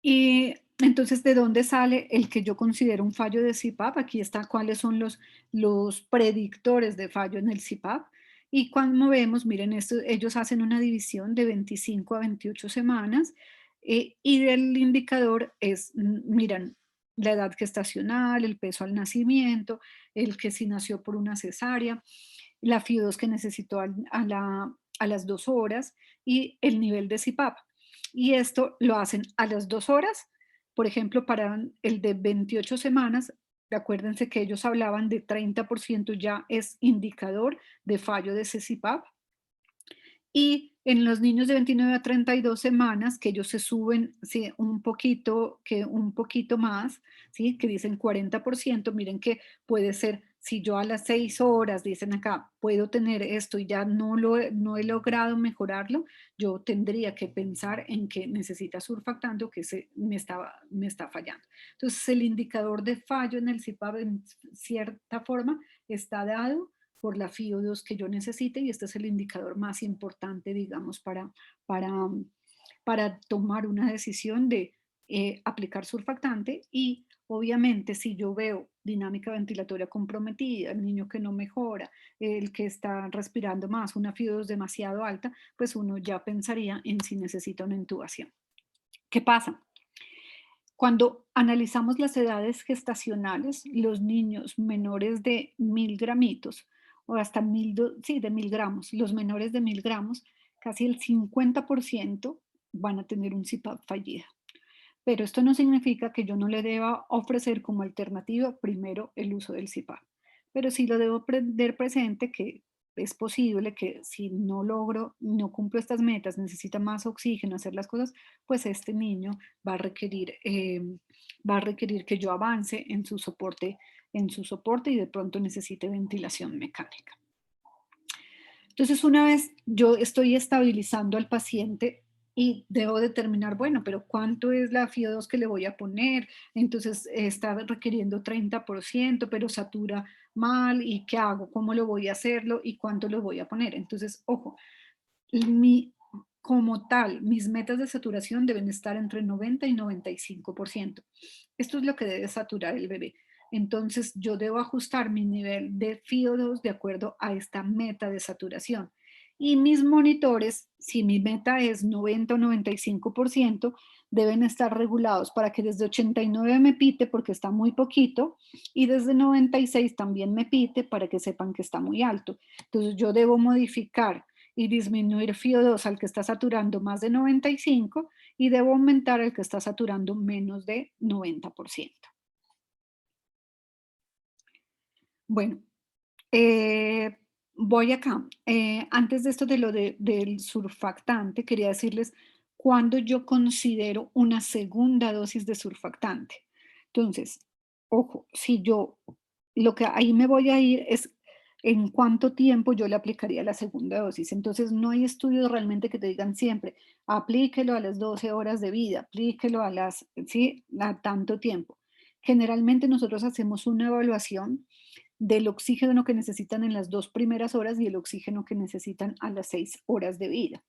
Y entonces, ¿de dónde sale el que yo considero un fallo de CPAP? Aquí está cuáles son los predictores de fallo en el CPAP. Y cuando vemos, miren, ellos hacen una división de 25 a 28 semanas. Y el indicador es, miran, la edad gestacional, el peso al nacimiento, el que si nació por una cesárea, la FIO2 que necesitó a las 2 horas y el nivel de CPAP. Y esto lo hacen a las 2 horas, por ejemplo, para el de 28 semanas, acuérdense que ellos hablaban de 30% ya es indicador de fallo de ese CPAP. Y en los niños de 29 a 32 semanas, que ellos se suben, sí, un poquito más, ¿sí? Que dicen 40%, miren que puede ser, si yo a las 6 horas, dicen acá, puedo tener esto y ya no he logrado mejorarlo, yo tendría que pensar en que necesita surfactante o que me está fallando. Entonces, el indicador de fallo en el CPAP, en cierta forma, está dado por la FIO2 que yo necesite y este es el indicador más importante, digamos, para, para tomar una decisión de aplicar surfactante y obviamente si yo veo dinámica ventilatoria comprometida, el niño que no mejora, el que está respirando más, una FIO2 demasiado alta, pues uno ya pensaría en si necesita una intubación. ¿Qué pasa? Cuando analizamos las edades gestacionales, los niños menores de 1.000 gramitos o hasta sí, de 1.000 gramos, los menores de 1.000 gramos, casi el 50% van a tener un CPAP fallido. Pero esto no significa que yo no le deba ofrecer como alternativa primero el uso del CPAP. Pero sí lo debo tener presente que es posible que si no cumplo estas metas, necesita más oxígeno, hacer las cosas, pues este niño va a requerir que yo avance en su soporte y de pronto necesite ventilación mecánica. Entonces, una vez yo estoy estabilizando al paciente y debo determinar, bueno, pero ¿cuánto es la FIO2 que le voy a poner? Entonces, está requiriendo 30%, pero satura mal, ¿y qué hago? ¿Cómo lo voy a hacerlo? ¿Y cuánto lo voy a poner? Entonces, ojo, como tal, mis metas de saturación deben estar entre 90 y 95%. Esto es lo que debe saturar el bebé. Entonces, yo debo ajustar mi nivel de FIO2 de acuerdo a esta meta de saturación. Y mis monitores, si mi meta es 90 o 95%, deben estar regulados para que desde 89 me pite porque está muy poquito y desde 96 también me pite para que sepan que está muy alto. Entonces, yo debo modificar y disminuir FIO2 al que está saturando más de 95 y debo aumentar al que está saturando menos de 90%. Bueno, voy acá. Antes de esto de del surfactante, quería decirles cuándo yo considero una segunda dosis de surfactante. Entonces, ojo, si yo, lo que ahí me voy a ir es en cuánto tiempo yo le aplicaría la segunda dosis. Entonces, no hay estudios realmente que te digan siempre, aplíquelo a las 12 horas de vida, aplíquelo sí, a tanto tiempo. Generalmente nosotros hacemos una evaluación del oxígeno que necesitan en las 2 primeras horas y el oxígeno que necesitan a las 6 horas de vida.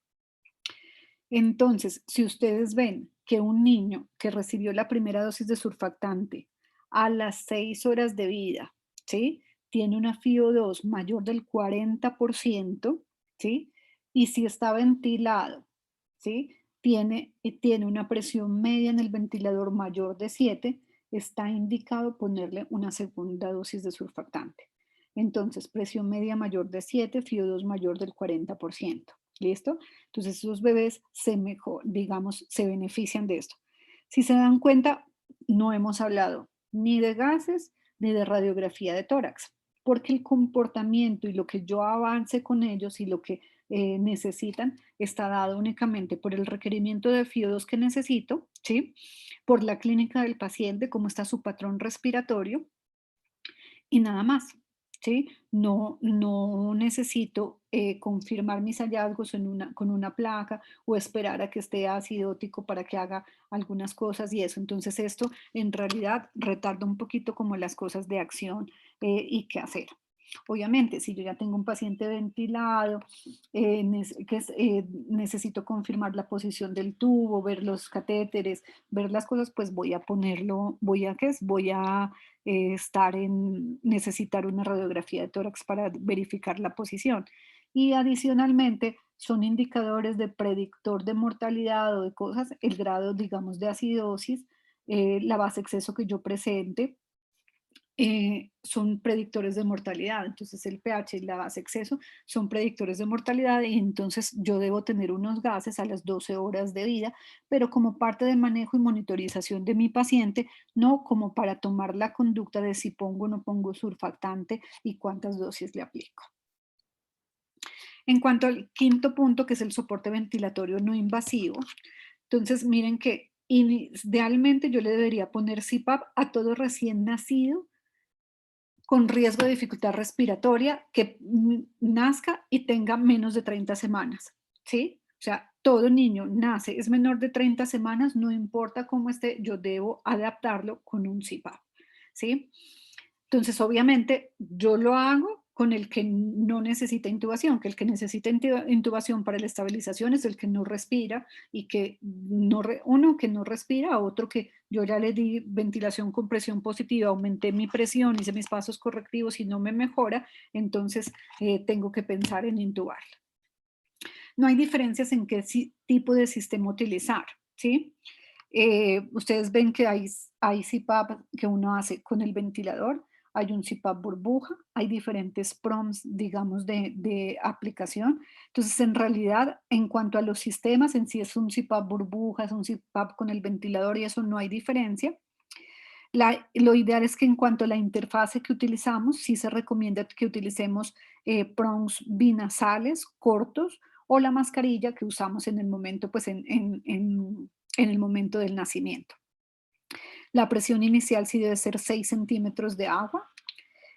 Entonces, si ustedes ven que un niño que recibió la primera dosis de surfactante a las 6 horas de vida, ¿sí? Tiene una FIO2 mayor del 40%, ¿sí? Y si está ventilado, ¿sí? Tiene una presión media en el ventilador mayor de 7, está indicado ponerle una segunda dosis de surfactante. Entonces, presión media mayor de 7, FIO2 mayor del 40%. ¿Listo? Entonces, esos bebés se benefician de esto. Si se dan cuenta, no hemos hablado ni de gases ni de radiografía de tórax, porque el comportamiento y lo que yo avance con ellos y lo que necesitan está dado únicamente por el requerimiento de FIO2 que necesito, ¿sí? Por la clínica del paciente, cómo está su patrón respiratorio y nada más, ¿sí? No necesito confirmar mis hallazgos con una placa o esperar a que esté acidótico para que haga algunas cosas y eso. Entonces esto en realidad retarda un poquito como las cosas de acción y qué hacer. Obviamente, si yo ya tengo un paciente ventilado, necesito confirmar la posición del tubo, ver los catéteres, ver las cosas, pues voy a ponerlo, voy a necesitar una radiografía de tórax para verificar la posición. Y adicionalmente, son indicadores de predictor de mortalidad o de cosas, el grado, digamos, de acidosis, la base exceso que yo presente, son predictores de mortalidad. Entonces el pH y la base exceso son predictores de mortalidad y entonces yo debo tener unos gases a las 12 horas de vida, pero como parte del manejo y monitorización de mi paciente, no como para tomar la conducta de si pongo o no pongo surfactante y cuántas dosis le aplico. En cuanto al quinto punto, que es el soporte ventilatorio no invasivo, entonces miren que idealmente yo le debería poner CPAP a todo recién nacido con riesgo de dificultad respiratoria que nazca y tenga menos de 30 semanas, ¿sí? O sea, todo niño nace, es menor de 30 semanas, no importa cómo esté, yo debo adaptarlo con un CPAP, ¿sí? Entonces, obviamente, yo lo hago con el que no necesita intubación, que el que necesita intubación para la estabilización es el que no respira y que uno que no respira, otro que yo ya le di ventilación con presión positiva, aumenté mi presión, hice mis pasos correctivos y no me mejora, entonces tengo que pensar en intubarla. No hay diferencias en qué tipo de sistema utilizar, ¿sí? Ustedes ven que hay CPAP que uno hace con el ventilador, hay un CPAP burbuja, hay diferentes prompts, digamos, de aplicación. Entonces, en realidad, en cuanto a los sistemas, en sí es un CPAP burbuja, es un CPAP con el ventilador y eso no hay diferencia. Lo ideal es que en cuanto a la interfase que utilizamos, sí se recomienda que utilicemos prompts binasales cortos o la mascarilla que usamos en el momento, pues en el momento del nacimiento. La presión inicial sí debe ser 6 centímetros de agua.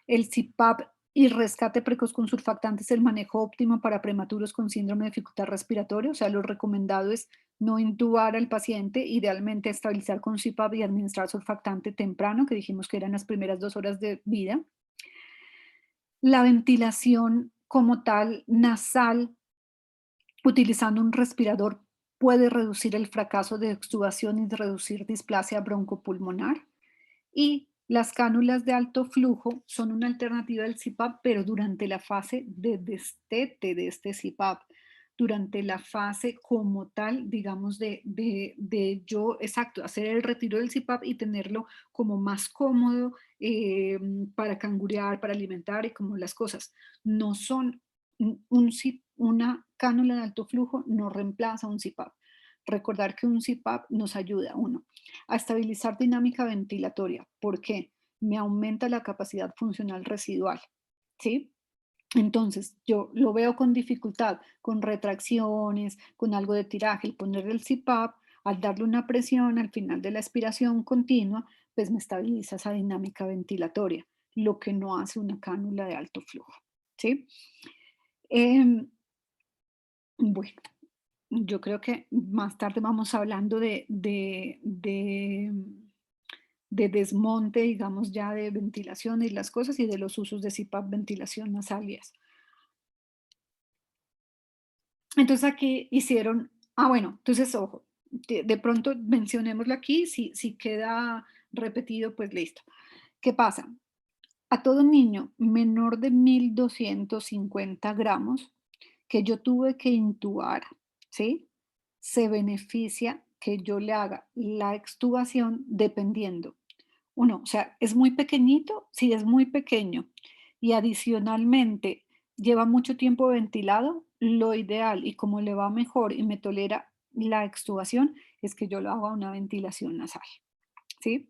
El CPAP y rescate precoz con surfactante es el manejo óptimo para prematuros con síndrome de dificultad respiratoria. O sea, lo recomendado es no intubar al paciente, idealmente estabilizar con CPAP y administrar surfactante temprano, que dijimos que eran las primeras 2 horas de vida. La ventilación como tal, nasal, utilizando un respirador puede reducir el fracaso de extubación y reducir displasia broncopulmonar. Y las cánulas de alto flujo son una alternativa del CPAP, pero durante la fase de destete de este CPAP, durante la fase como tal, digamos, de yo, exacto, hacer el retiro del CPAP y tenerlo como más cómodo para cangurear, para alimentar y como las cosas. No son, una cánula de alto flujo no reemplaza un CPAP. Recordar que un CPAP nos ayuda, uno, a estabilizar dinámica ventilatoria. ¿Por qué? Me aumenta la capacidad funcional residual, ¿sí? Entonces, yo lo veo con dificultad, con retracciones, con algo de tiraje, el ponerle el CPAP, al darle una presión al final de la expiración continua, pues me estabiliza esa dinámica ventilatoria, lo que no hace una cánula de alto flujo, ¿sí? Bueno, yo creo que más tarde vamos hablando de desmonte, digamos, ya de ventilación y las cosas y de los usos de CPAP, ventilación nasal y eso. Entonces aquí hicieron, bueno, entonces ojo, de pronto mencionémoslo aquí, si queda repetido, pues listo. ¿Qué pasa? A todo niño menor de 1250 gramos que yo tuve que intubar, ¿sí? Se beneficia que yo le haga la extubación dependiendo. Uno, o sea, es muy pequeñito, sí es muy pequeño y adicionalmente lleva mucho tiempo ventilado, lo ideal y como le va mejor y me tolera la extubación es que yo lo haga una ventilación nasal, ¿sí?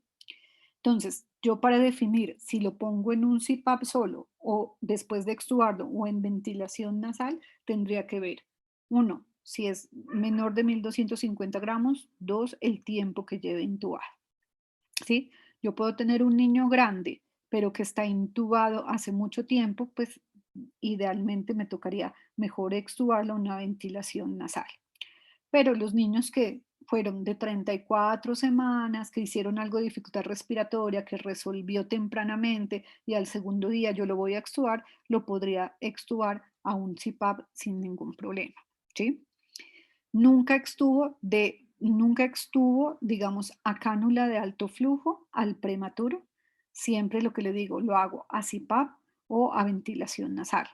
Entonces, yo para definir si lo pongo en un CPAP solo o después de extubarlo o en ventilación nasal, tendría que ver, uno, si es menor de 1250 gramos, dos, el tiempo que lleve intubar, ¿sí? Yo puedo tener un niño grande, pero que está intubado hace mucho tiempo, pues idealmente me tocaría mejor extubarlo a una ventilación nasal. Pero los niños que fueron de 34 semanas, que hicieron algo de dificultad respiratoria, que resolvió tempranamente y al segundo día yo lo voy a extubar, lo podría extubar a un CPAP sin ningún problema, ¿sí? Nunca extuvo, digamos, a cánula de alto flujo al prematuro. Siempre lo que le digo, lo hago a CPAP o a ventilación nasal.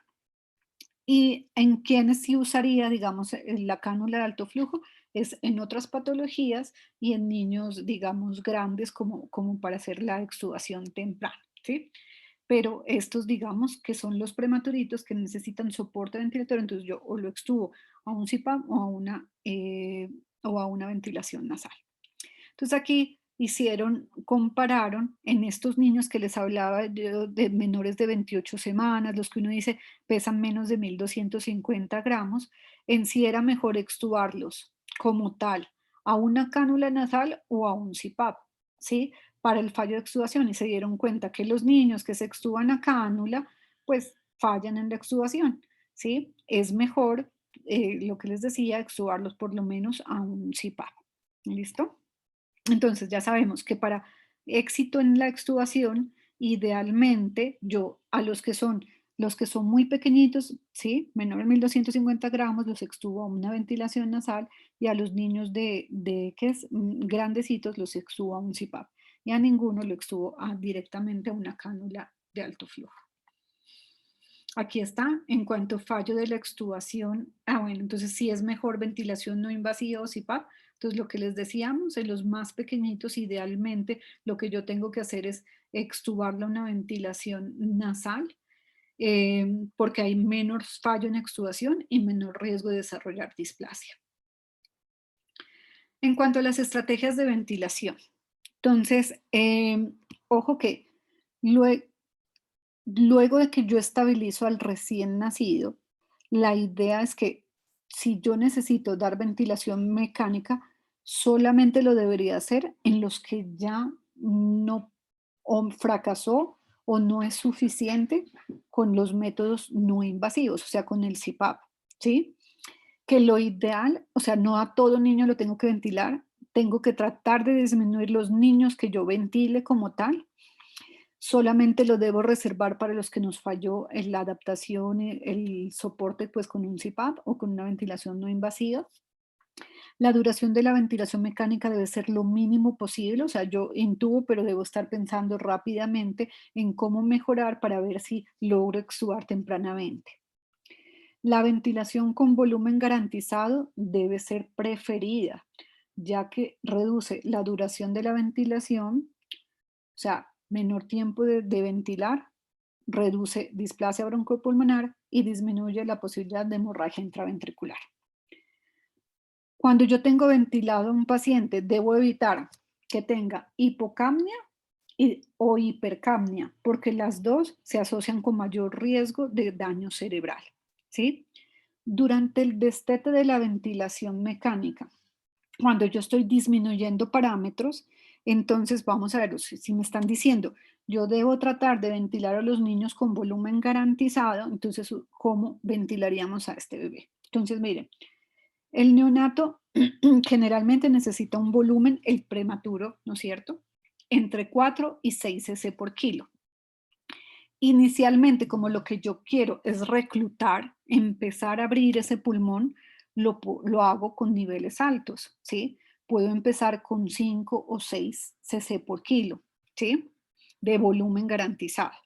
Y en quienes sí usaría, digamos, la cánula de alto flujo es en otras patologías y en niños, digamos, grandes como para hacer la extubación temprana, ¿sí? Pero estos, digamos, que son los prematuritos que necesitan soporte ventilatorio, entonces yo o lo extubo a un CPAP o a una ventilación nasal. Entonces aquí compararon en estos niños que les hablaba de menores de 28 semanas, los que uno dice pesan menos de 1.250 gramos, en si era mejor extubarlos como tal a una cánula nasal o a un CPAP, ¿sí? Para el fallo de extubación y se dieron cuenta que los niños que se extuban a cánula, pues fallan en la extubación, ¿sí? Es mejor, lo que les decía, extubarlos por lo menos a un CPAP. ¿Listo? Entonces ya sabemos que para éxito en la extubación, idealmente yo a los que son muy pequeñitos, ¿sí? Menor de 1.250 gramos, los extubo a una ventilación nasal y a los niños ¿qué es? Grandecitos los extubo a un CPAP y a ninguno lo extubo directamente a una cánula de alto flujo. Aquí está, en cuanto a fallo de la extubación, bueno, entonces sí es mejor ventilación no invasiva o CPAP. Entonces lo que les decíamos, en los más pequeñitos, idealmente lo que yo tengo que hacer es extubarle una ventilación nasal, porque hay menos fallo en extubación y menor riesgo de desarrollar displasia. En cuanto a las estrategias de ventilación, entonces, ojo que luego, Luego de que yo estabilizo al recién nacido, la idea es que si yo necesito dar ventilación mecánica, solamente lo debería hacer en los que ya no o fracasó o no es suficiente con los métodos no invasivos, o sea, con el CPAP, ¿sí? Que lo ideal, o sea, no a todo niño lo tengo que ventilar, tengo que tratar de disminuir los niños que yo ventile como tal. Solamente lo debo reservar para los que nos falló en la adaptación, el soporte pues con un CPAP o con una ventilación no invasiva. La duración de la ventilación mecánica debe ser lo mínimo posible, o sea, yo intubo, pero debo estar pensando rápidamente en cómo mejorar para ver si logro extubar tempranamente. La ventilación con volumen garantizado debe ser preferida, ya que reduce la duración de la ventilación, o sea, menor tiempo de ventilar, reduce displasia broncopulmonar y disminuye la posibilidad de hemorragia intraventricular. Cuando yo tengo ventilado a un paciente, debo evitar que tenga hipocapnia o hipercapnia, porque las dos se asocian con mayor riesgo de daño cerebral, ¿sí? Durante el destete de la ventilación mecánica, cuando yo estoy disminuyendo parámetros, entonces vamos a ver, si me están diciendo, yo debo tratar de ventilar a los niños con volumen garantizado, entonces, ¿cómo ventilaríamos a este bebé? Entonces, miren, el neonato generalmente necesita un volumen, el prematuro, ¿no es cierto? Entre 4 y 6 cc por kilo. Inicialmente, como lo que yo quiero es reclutar, empezar a abrir ese pulmón, lo hago con niveles altos, ¿sí? Puedo empezar con 5 o 6 cc por kilo, ¿sí? De volumen garantizado.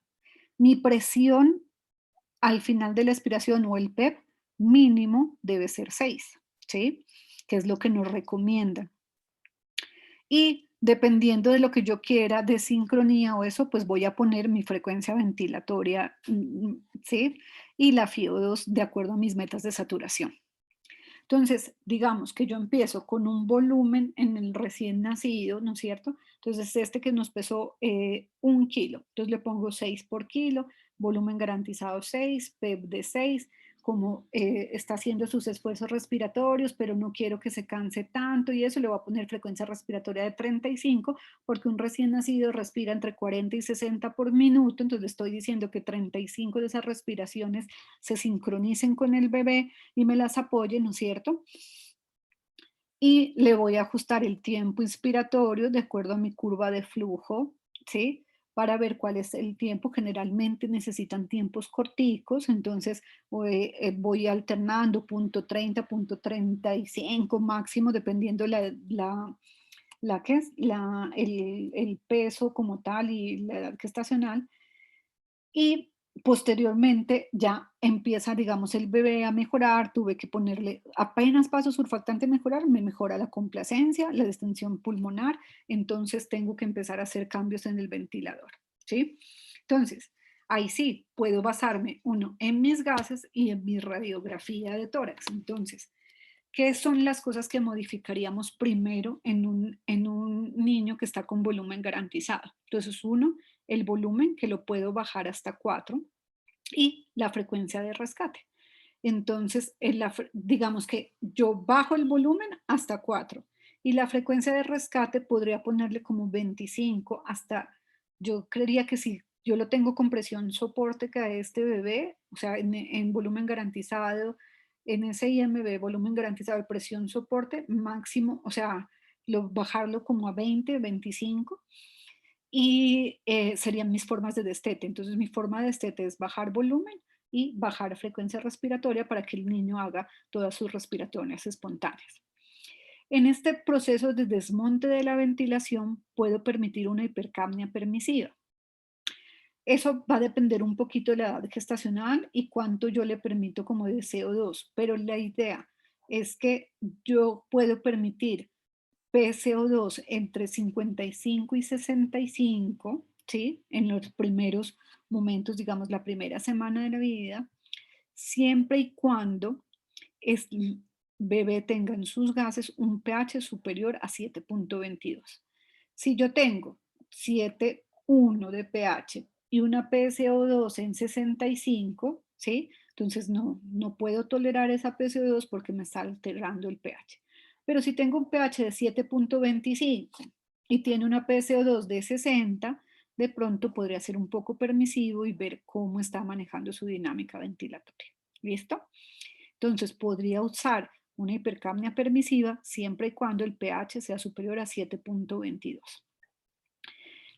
Mi presión al final de la expiración o el PEP mínimo debe ser 6, ¿sí? Que es lo que nos recomiendan. Y dependiendo de lo que yo quiera de sincronía o eso, pues voy a poner mi frecuencia ventilatoria, ¿sí? Y la FiO2 de acuerdo a mis metas de saturación. Entonces, digamos que yo empiezo con un volumen en el recién nacido, ¿no es cierto? Entonces, este que nos pesó 1 kilo, entonces le pongo 6 por kilo, volumen garantizado 6, PEP de 6, como está haciendo sus esfuerzos respiratorios, pero no quiero que se canse tanto y eso, le voy a poner frecuencia respiratoria de 35, porque un recién nacido respira entre 40 y 60 por minuto, entonces le estoy diciendo que 35 de esas respiraciones se sincronicen con el bebé y me las apoyen, ¿no es cierto? Y le voy a ajustar el tiempo inspiratorio de acuerdo a mi curva de flujo, ¿sí? Para ver cuál es el tiempo. Generalmente necesitan tiempos corticos, entonces voy alternando punto 30, punto 35 máximo, dependiendo ¿qué es? El peso como tal y la edad gestacional. Y posteriormente ya empieza, digamos, el bebé a mejorar, tuve que ponerle, apenas paso surfactante a mejorar, me mejora la complacencia, la distensión pulmonar, entonces tengo que empezar a hacer cambios en el ventilador, ¿sí? Entonces, ahí sí, puedo basarme, uno, en mis gases y en mi radiografía de tórax. Entonces, ¿qué son las cosas que modificaríamos primero en un niño que está con volumen garantizado? Entonces, uno, el volumen, que lo puedo bajar hasta 4, y la frecuencia de rescate. Entonces, digamos que yo bajo el volumen hasta 4 y la frecuencia de rescate podría ponerle como 25 hasta, yo creería que si yo lo tengo con presión soporte que a este bebé, o sea, en volumen garantizado, en ese IMB, volumen garantizado de presión soporte máximo, o sea, bajarlo como a 20, 25 y serían mis formas de destete. Entonces mi forma de destete es bajar volumen y bajar frecuencia respiratoria para que el niño haga todas sus respiraciones espontáneas. En este proceso de desmonte de la ventilación puedo permitir una hipercapnia permisiva. Eso va a depender un poquito de la edad gestacional y cuánto yo le permito como de CO2, pero la idea es que yo puedo permitir PCO2 entre 55 y 65, ¿sí? En los primeros momentos, digamos, la primera semana de la vida, siempre y cuando el bebé tenga en sus gases un pH superior a 7.22. Si yo tengo 7.1 de pH y una PCO2 en 65, ¿sí? Entonces no puedo tolerar esa PCO2 porque me está alterando el pH. Pero si tengo un pH de 7.25 y tiene una PCO2 de 60, de pronto podría ser un poco permisivo y ver cómo está manejando su dinámica ventilatoria. ¿Listo? Entonces podría usar una hipercapnia permisiva siempre y cuando el pH sea superior a 7.22.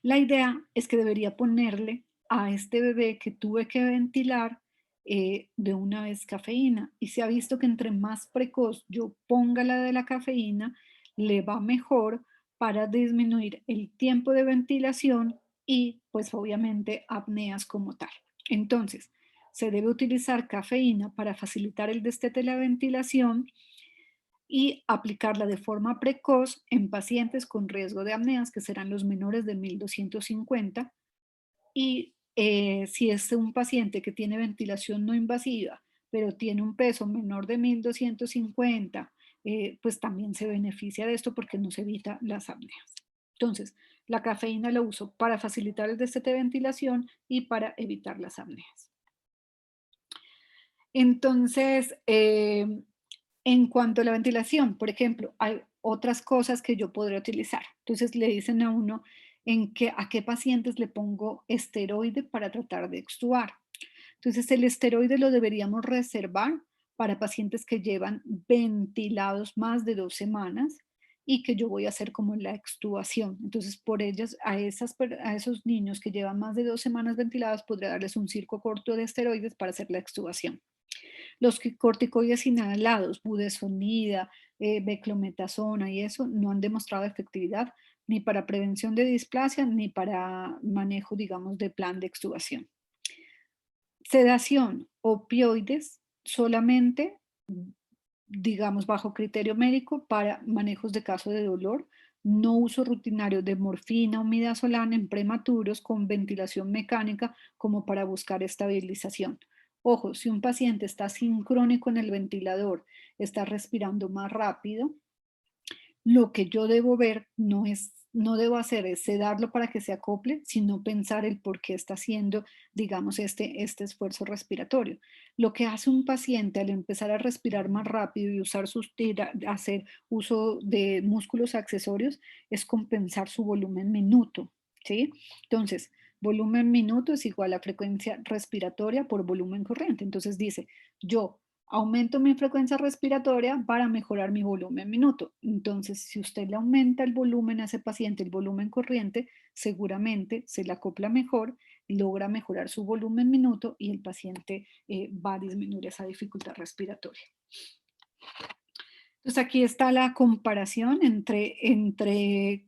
La idea es que debería ponerle a este bebé que tuve que ventilar de una vez cafeína, y se ha visto que entre más precoz yo ponga la de la cafeína, le va mejor para disminuir el tiempo de ventilación y pues obviamente apneas como tal. Entonces, se debe utilizar cafeína para facilitar el destete de la ventilación y aplicarla de forma precoz en pacientes con riesgo de apneas, que serán los menores de 1250. Y si es un paciente que tiene ventilación no invasiva, pero tiene un peso menor de 1250, pues también se beneficia de esto porque nos evita las apneas. Entonces, la cafeína la uso para facilitar el destete de ventilación y para evitar las apneas. Entonces, en cuanto a la ventilación, por ejemplo, hay otras cosas que yo podría utilizar. Entonces le dicen a uno a qué pacientes le pongo esteroide para tratar de extubar. Entonces el esteroide lo deberíamos reservar para pacientes que llevan ventilados más de 2 semanas y que yo voy a hacer como la extubación. Entonces por ellos, a esos niños que llevan más de 2 semanas ventilados, podría darles un circo corto de esteroides para hacer la extubación. Los corticoides inhalados, budesonida, beclometasona y eso, no han demostrado efectividad ni para prevención de displasia ni para manejo, digamos, de plan de extubación. Sedación, opioides, solamente, digamos, bajo criterio médico para manejos de caso de dolor. No uso rutinario de morfina o midazolam en prematuros con ventilación mecánica como para buscar estabilización. Ojo, si un paciente está sincrónico en el ventilador, está respirando más rápido, lo que yo debo ver no debo hacer es sedarlo para que se acople, sino pensar el por qué está haciendo, digamos, este esfuerzo respiratorio. Lo que hace un paciente al empezar a respirar más rápido y hacer uso de músculos accesorios es compensar su volumen minuto, ¿sí? Entonces, volumen minuto es igual a frecuencia respiratoria por volumen corriente. Entonces dice, yo aumento mi frecuencia respiratoria para mejorar mi volumen minuto. Entonces, si usted le aumenta el volumen a ese paciente, el volumen corriente, seguramente se le acopla mejor, logra mejorar su volumen minuto y el paciente va a disminuir esa dificultad respiratoria. Entonces, aquí está la comparación entre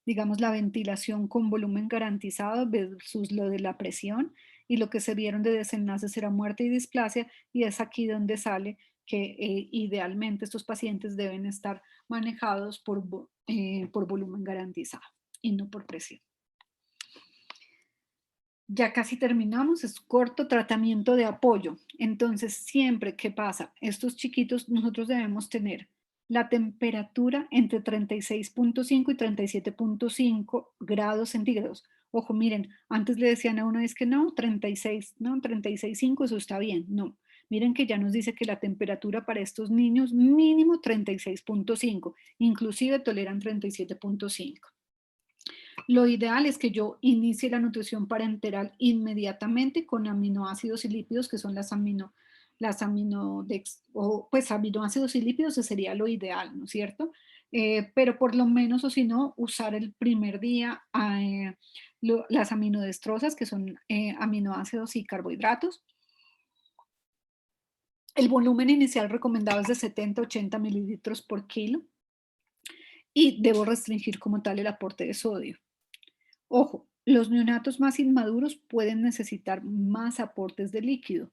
digamos, la ventilación con volumen garantizado versus lo de la presión, y lo que se vieron de desenlaces era muerte y displasia, y es aquí donde sale que idealmente estos pacientes deben estar manejados por volumen garantizado y no por presión. Ya casi terminamos, es corto tratamiento de apoyo. Entonces, siempre, ¿qué pasa? Estos chiquitos, nosotros debemos tener la temperatura entre 36.5 y 37.5 grados centígrados. Ojo, miren, antes le decían a uno, es que no, 36, no, 36.5, eso está bien. No, miren que ya nos dice que la temperatura para estos niños mínimo 36.5, inclusive toleran 37.5. Lo ideal es que yo inicie la nutrición parenteral inmediatamente con aminoácidos y lípidos, que son las pues aminoácidos y lípidos, ese sería lo ideal, ¿no es cierto? Pero por lo menos, o si no, usar el primer día las aminodestrosas, que son aminoácidos y carbohidratos. El volumen inicial recomendado es de 70-80 mililitros por kilo y debo restringir como tal el aporte de sodio. Ojo, los neonatos más inmaduros pueden necesitar más aportes de líquido,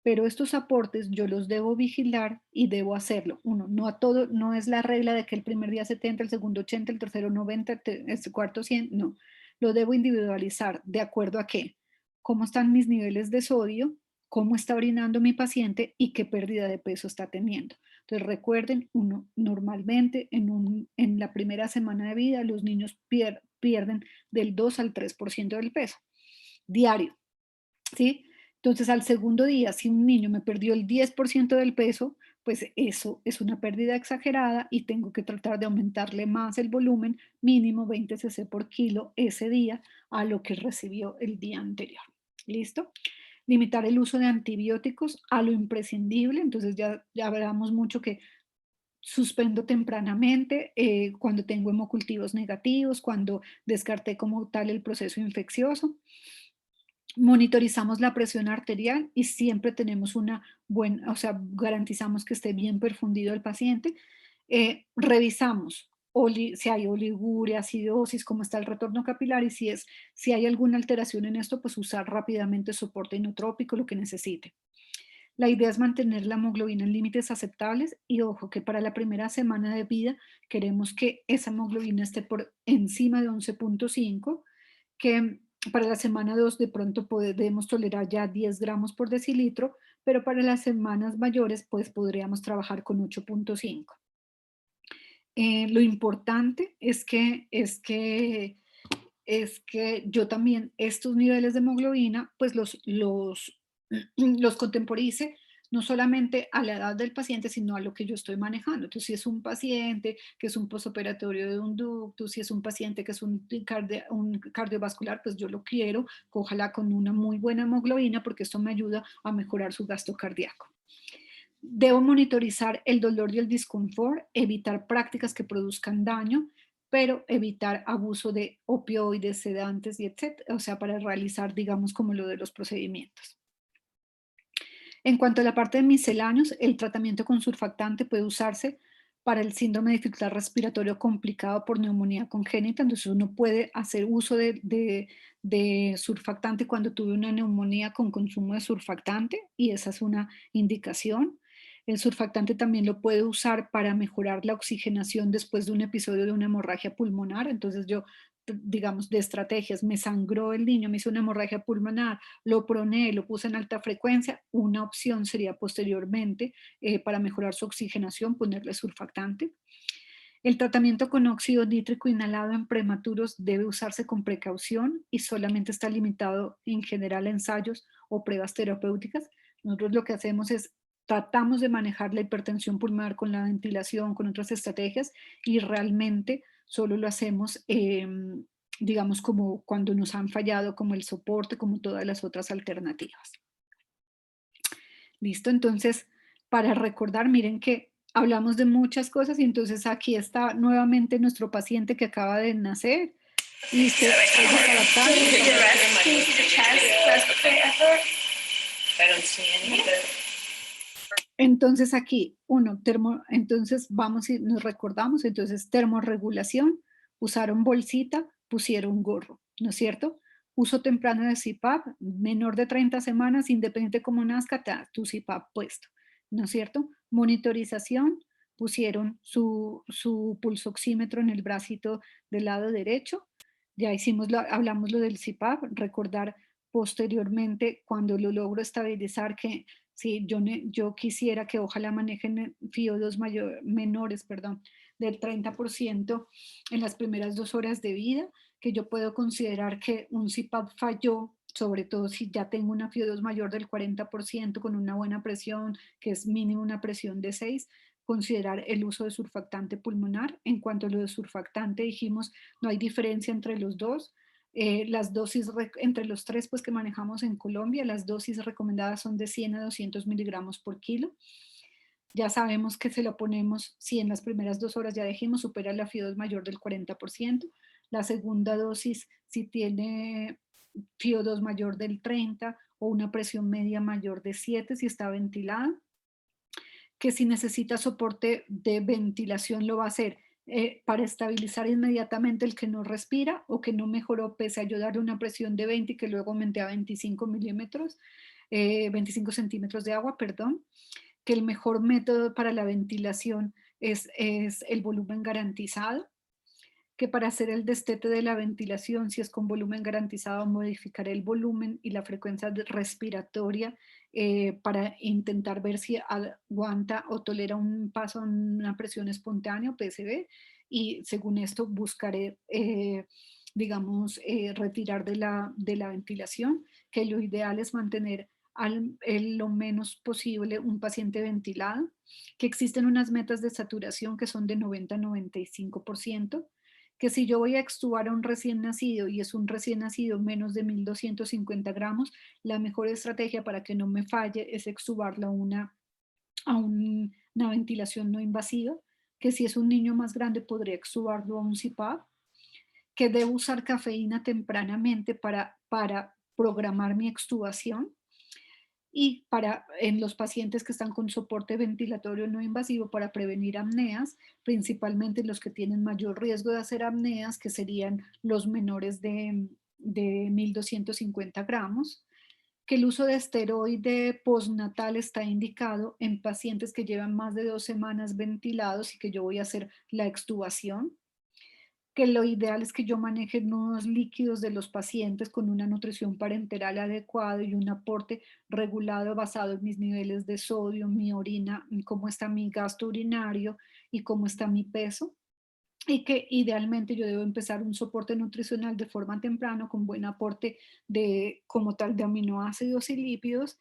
pero estos aportes yo los debo vigilar y debo hacerlo. Uno, no a todo, no es la regla de que el primer día 70, el segundo 80, el tercero 90, el cuarto 100, no. Lo debo individualizar de acuerdo a qué, cómo están mis niveles de sodio, cómo está orinando mi paciente y qué pérdida de peso está teniendo. Entonces recuerden, uno, normalmente en la primera semana de vida los niños pierden del 2 al 3% del peso diario, ¿sí? Entonces, al segundo día, si un niño me perdió el 10% del peso, pues eso es una pérdida exagerada y tengo que tratar de aumentarle más el volumen, mínimo 20 cc por kilo ese día a lo que recibió el día anterior. ¿Listo? Limitar el uso de antibióticos a lo imprescindible. Entonces ya hablamos mucho que suspendo tempranamente cuando tengo hemocultivos negativos, cuando descarté como tal el proceso infeccioso. Monitorizamos la presión arterial y siempre tenemos una buena, o sea, garantizamos que esté bien perfundido el paciente. Revisamos si hay oliguria, acidosis, cómo está el retorno capilar y si hay alguna alteración en esto, pues usar rápidamente soporte inotrópico, lo que necesite. La idea es mantener la hemoglobina en límites aceptables y ojo que para la primera semana de vida queremos que esa hemoglobina esté por encima de 11.5, que para la semana 2 de pronto podemos tolerar ya 10 gramos por decilitro, pero para las semanas mayores pues podríamos trabajar con 8.5. Lo importante es que yo también estos niveles de hemoglobina pues los contemporice no solamente a la edad del paciente, sino a lo que yo estoy manejando. Entonces, si es un paciente que es un posoperatorio de un ducto, si es un paciente que es un cardiovascular, pues yo lo quiero, ojalá con una muy buena hemoglobina, porque esto me ayuda a mejorar su gasto cardíaco. Debo monitorizar el dolor y el disconfort, evitar prácticas que produzcan daño, pero evitar abuso de opioides, sedantes y etcétera, o sea, para realizar, digamos, como lo de los procedimientos. En cuanto a la parte de misceláneos, el tratamiento con surfactante puede usarse para el síndrome de dificultad respiratorio complicado por neumonía congénita, entonces uno puede hacer uso de surfactante cuando tuve una neumonía con consumo de surfactante y esa es una indicación. El surfactante también lo puede usar para mejorar la oxigenación después de un episodio de una hemorragia pulmonar, entonces yo digamos, de estrategias, me sangró el niño, me hizo una hemorragia pulmonar, lo proné, lo puse en alta frecuencia, una opción sería posteriormente para mejorar su oxigenación, ponerle surfactante. El tratamiento con óxido nítrico inhalado en prematuros debe usarse con precaución y solamente está limitado en general a ensayos o pruebas terapéuticas. Nosotros lo que hacemos es tratamos de manejar la hipertensión pulmonar con la ventilación, con otras estrategias y realmente solo lo hacemos, digamos, como cuando nos han fallado, como el soporte, como todas las otras alternativas. ¿Listo? Entonces, para recordar, miren que hablamos de muchas cosas y entonces aquí está nuevamente nuestro paciente que acaba de nacer y se adaptando. Entonces aquí, entonces vamos y nos recordamos, entonces termorregulación, usaron bolsita, pusieron gorro, ¿no es cierto? Uso temprano de CPAP, menor de 30 semanas, independiente como nazca, tu CPAP puesto, ¿no es cierto? Monitorización, pusieron su pulsoxímetro en el bracito del lado derecho. Ya hablamos lo del CPAP, recordar posteriormente cuando lo logro estabilizar que si yo quisiera que ojalá manejen FIO2 menores, perdón, del 30% en las primeras 2 horas de vida, que yo puedo considerar que un CPAP falló, sobre todo si ya tengo una FIO2 mayor del 40% con una buena presión, que es mínimo una presión de 6, considerar el uso de surfactante pulmonar. En cuanto a lo de surfactante, dijimos, no hay diferencia entre los dos. Las dosis entre los tres pues, que manejamos en Colombia, las dosis recomendadas son de 100 a 200 miligramos por kilo. Ya sabemos que se lo ponemos si en las primeras 2 horas ya dijimos supera la FIO2 mayor del 40%. La segunda dosis si tiene FIO2 mayor del 30 o una presión media mayor de 7 si está ventilada. Que si necesita soporte de ventilación lo va a hacer para estabilizar inmediatamente el que no respira o que no mejoró pese a yo darle una presión de 20 y que luego aumenté a 25 milímetros, 25 centímetros de agua, perdón, que el mejor método para la ventilación es el volumen garantizado, que para hacer el destete de la ventilación, si es con volumen garantizado, modificar el volumen y la frecuencia respiratoria para intentar ver si aguanta o tolera un paso en una presión espontánea o PSB, y según esto buscaré, digamos, retirar de la ventilación, que lo ideal es mantener lo menos posible un paciente ventilado, que existen unas metas de saturación que son de 90 a 95%, que si yo voy a extubar a un recién nacido y es un recién nacido menos de 1250 gramos, la mejor estrategia para que no me falle es extubarlo a una ventilación no invasiva, que si es un niño más grande podría extubarlo a un CPAP, que debo usar cafeína tempranamente para programar mi extubación, y en los pacientes que están con soporte ventilatorio no invasivo para prevenir apneas, principalmente los que tienen mayor riesgo de hacer apneas, que serían los menores de 1250 gramos, que el uso de esteroide postnatal está indicado en pacientes que llevan más de 2 semanas ventilados y que yo voy a hacer la extubación, que lo ideal es que yo maneje nudos líquidos de los pacientes con una nutrición parenteral adecuada y un aporte regulado basado en mis niveles de sodio, mi orina, cómo está mi gasto urinario y cómo está mi peso. Y que idealmente yo debo empezar un soporte nutricional de forma temprana con buen aporte como tal de aminoácidos y lípidos,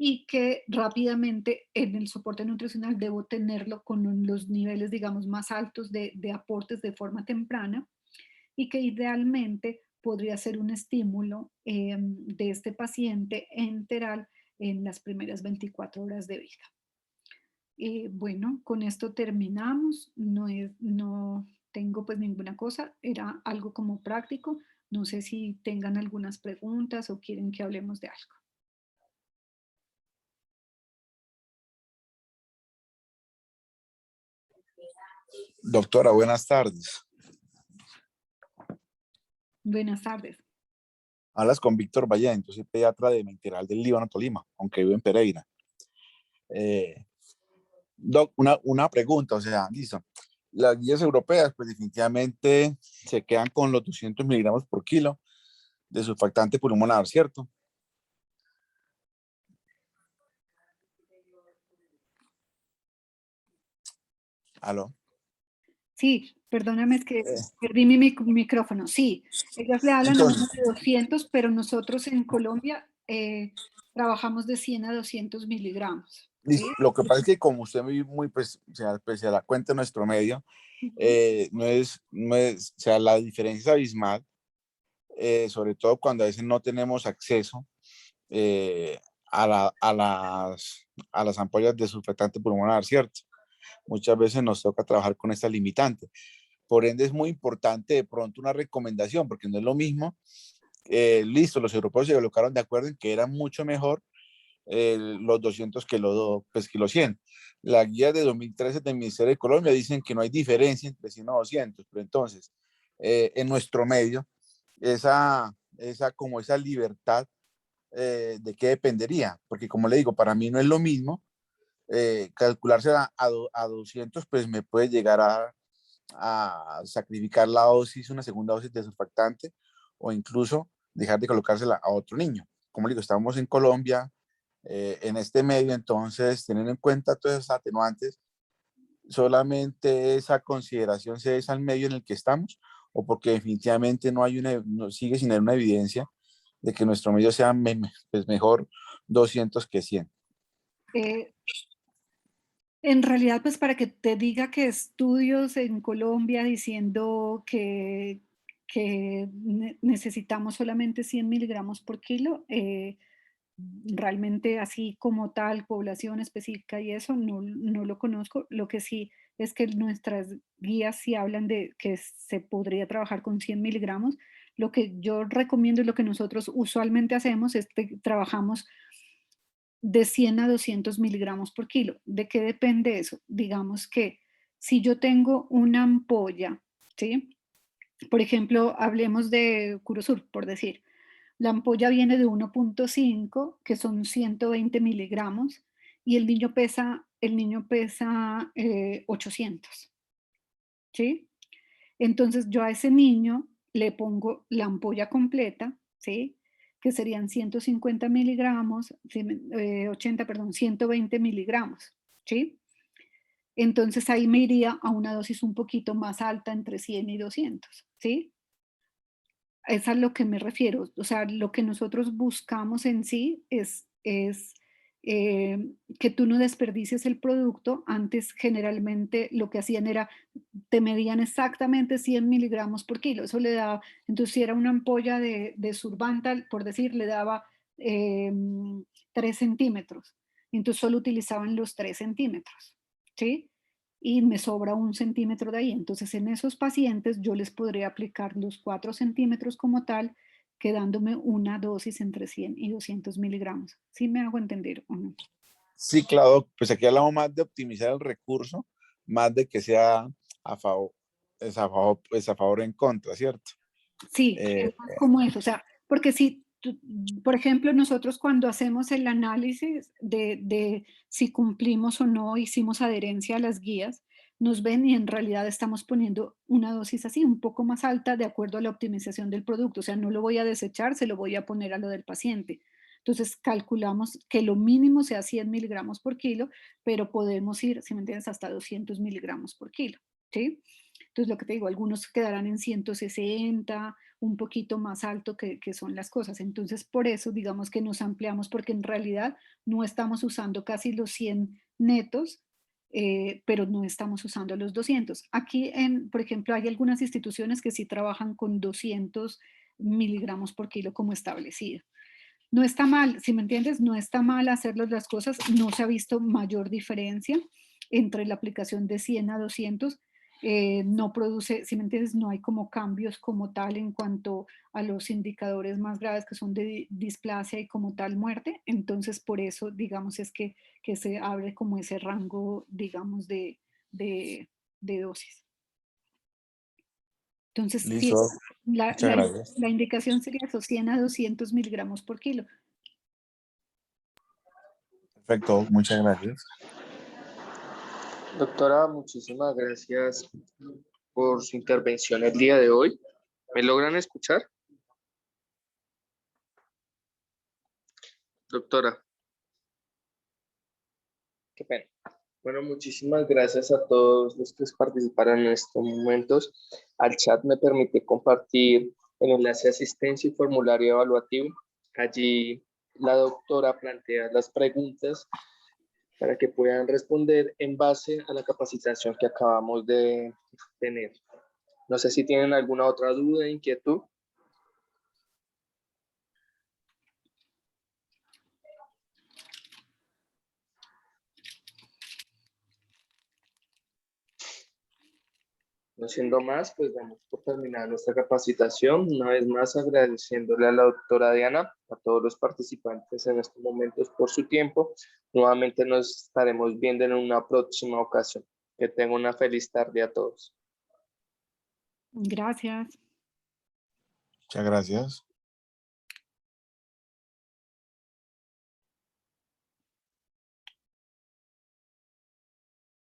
y que rápidamente en el soporte nutricional debo tenerlo con los niveles, digamos, más altos de aportes de forma temprana, y que idealmente podría ser un estímulo de este paciente enteral en las primeras 24 horas de vida. Bueno, con esto terminamos. No tengo pues ninguna cosa. Era algo como práctico. No sé si tengan algunas preguntas o quieren que hablemos de algo. Doctora, buenas tardes. Buenas tardes. Hablas con Víctor Vallén, yo soy pediatra de Menteral del Líbano, Tolima, aunque vivo en Pereira. Doc, una pregunta, o sea, listo. Las guías europeas, pues definitivamente se quedan con los 200 miligramos por kilo de surfactante pulmonar, ¿cierto? ¿Aló? Sí, perdóname, es que perdí mi micrófono. Sí, ellas le hablan a uno de 200, pero nosotros en Colombia trabajamos de 100 a 200 miligramos. ¿Sí? Lo que pasa es que como usted muy pues, se da cuenta en nuestro medio, o sea, la diferencia es abismal, sobre todo cuando a veces no tenemos acceso a las ampollas de surfactante pulmonar, ¿cierto? Muchas veces nos toca trabajar con esta limitante. Por ende, es muy importante de pronto una recomendación, porque no es lo mismo. Listo, los europeos se colocaron de acuerdo en que era mucho mejor los 200 pues, que los 100. Las guías de 2013 del Ministerio de Colombia dicen que no hay diferencia entre 100 y 200, pero entonces, en nuestro medio, esa libertad de qué dependería, porque como le digo, para mí no es lo mismo calcularse a 200, pues me puede llegar a sacrificar la dosis, una segunda dosis de surfactante, o incluso dejar de colocársela a otro niño. Como le digo, estamos en Colombia, en este medio, entonces teniendo en cuenta todas esas atenuantes, solamente esa consideración se es al medio en el que estamos, o porque definitivamente no sigue sin haber una evidencia de que nuestro medio sea pues mejor 200 que 100. En realidad, pues para que te diga que estudios en Colombia diciendo que necesitamos solamente 100 miligramos por kilo, realmente así como tal, población específica y eso, no lo conozco. Lo que sí es que nuestras guías sí hablan de que se podría trabajar con 100 miligramos. Lo que yo recomiendo y lo que nosotros usualmente hacemos es que trabajamos de 100 a 200 miligramos por kilo. ¿De qué depende eso? Digamos que si yo tengo una ampolla, ¿sí? Por ejemplo, hablemos de Curosur, por decir. La ampolla viene de 1.5, que son 120 miligramos, y el niño pesa 800, ¿sí? Entonces yo a ese niño le pongo la ampolla completa, ¿sí? Que serían 150 miligramos, 80, perdón, 120 miligramos, ¿sí? Entonces ahí me iría a una dosis un poquito más alta, entre 100 y 200, ¿sí? Es a lo que me refiero. O sea, lo que nosotros buscamos en sí es que tú no desperdicies el producto. Antes generalmente lo que hacían era, te medían exactamente 100 miligramos por kilo. Eso le daba, entonces si era una ampolla de Survantal, por decir, le daba 3 centímetros. Entonces solo utilizaban los 3 centímetros, ¿sí? Y me sobra 1 centímetro de ahí. Entonces en esos pacientes yo les podría aplicar los 4 centímetros como tal, quedándome una dosis entre 100 y 200 miligramos. ¿Sí me hago entender o no? Sí, claro, pues aquí hablamos más de optimizar el recurso, más de que sea a favor, es a favor o en contra, ¿cierto? Sí, Eh, es más como eso. O sea, porque si, por ejemplo, nosotros cuando hacemos el análisis de si cumplimos o no hicimos adherencia a las guías, nos ven y en realidad estamos poniendo una dosis así, un poco más alta de acuerdo a la optimización del producto. O sea, no lo voy a desechar, se lo voy a poner a lo del paciente. Entonces calculamos que lo mínimo sea 100 miligramos por kilo, pero podemos ir, si me entiendes, hasta 200 miligramos por kilo, ¿sí? Entonces, lo que te digo, algunos quedarán en 160, un poquito más alto que son las cosas. Entonces, por eso, digamos que nos ampliamos, porque en realidad no estamos usando casi los 100 netos, pero no estamos usando los 200. Aquí, por ejemplo, hay algunas instituciones que sí trabajan con 200 miligramos por kilo como establecido. No está mal, si me entiendes, no está mal hacerlos las cosas, no se ha visto mayor diferencia entre la aplicación de 100 a 200, no produce, si me entiendes, no hay como cambios como tal en cuanto a los indicadores más graves que son de displasia y como tal muerte, entonces por eso, digamos, es que se abre como ese rango, digamos, de dosis. Entonces, sí, listo, la, muchas la, gracias. la indicación sería esos 100 a 200 miligramos por kilo. Perfecto, muchas gracias. Doctora, muchísimas gracias por su intervención el día de hoy. ¿Me logran escuchar? Doctora, qué pena. Bueno, muchísimas gracias a todos los que participaron en estos momentos. Al chat me permite compartir el enlace de asistencia y formulario evaluativo. Allí la doctora plantea las preguntas para que puedan responder en base a la capacitación que acabamos de tener. No sé si tienen alguna otra duda, inquietud. No siendo más, pues damos por terminar nuestra capacitación. Una vez más agradeciéndole a la doctora Diana, a todos los participantes en estos momentos por su tiempo. Nuevamente nos estaremos viendo en una próxima ocasión. Que tengan una feliz tarde a todos. Gracias. Muchas gracias.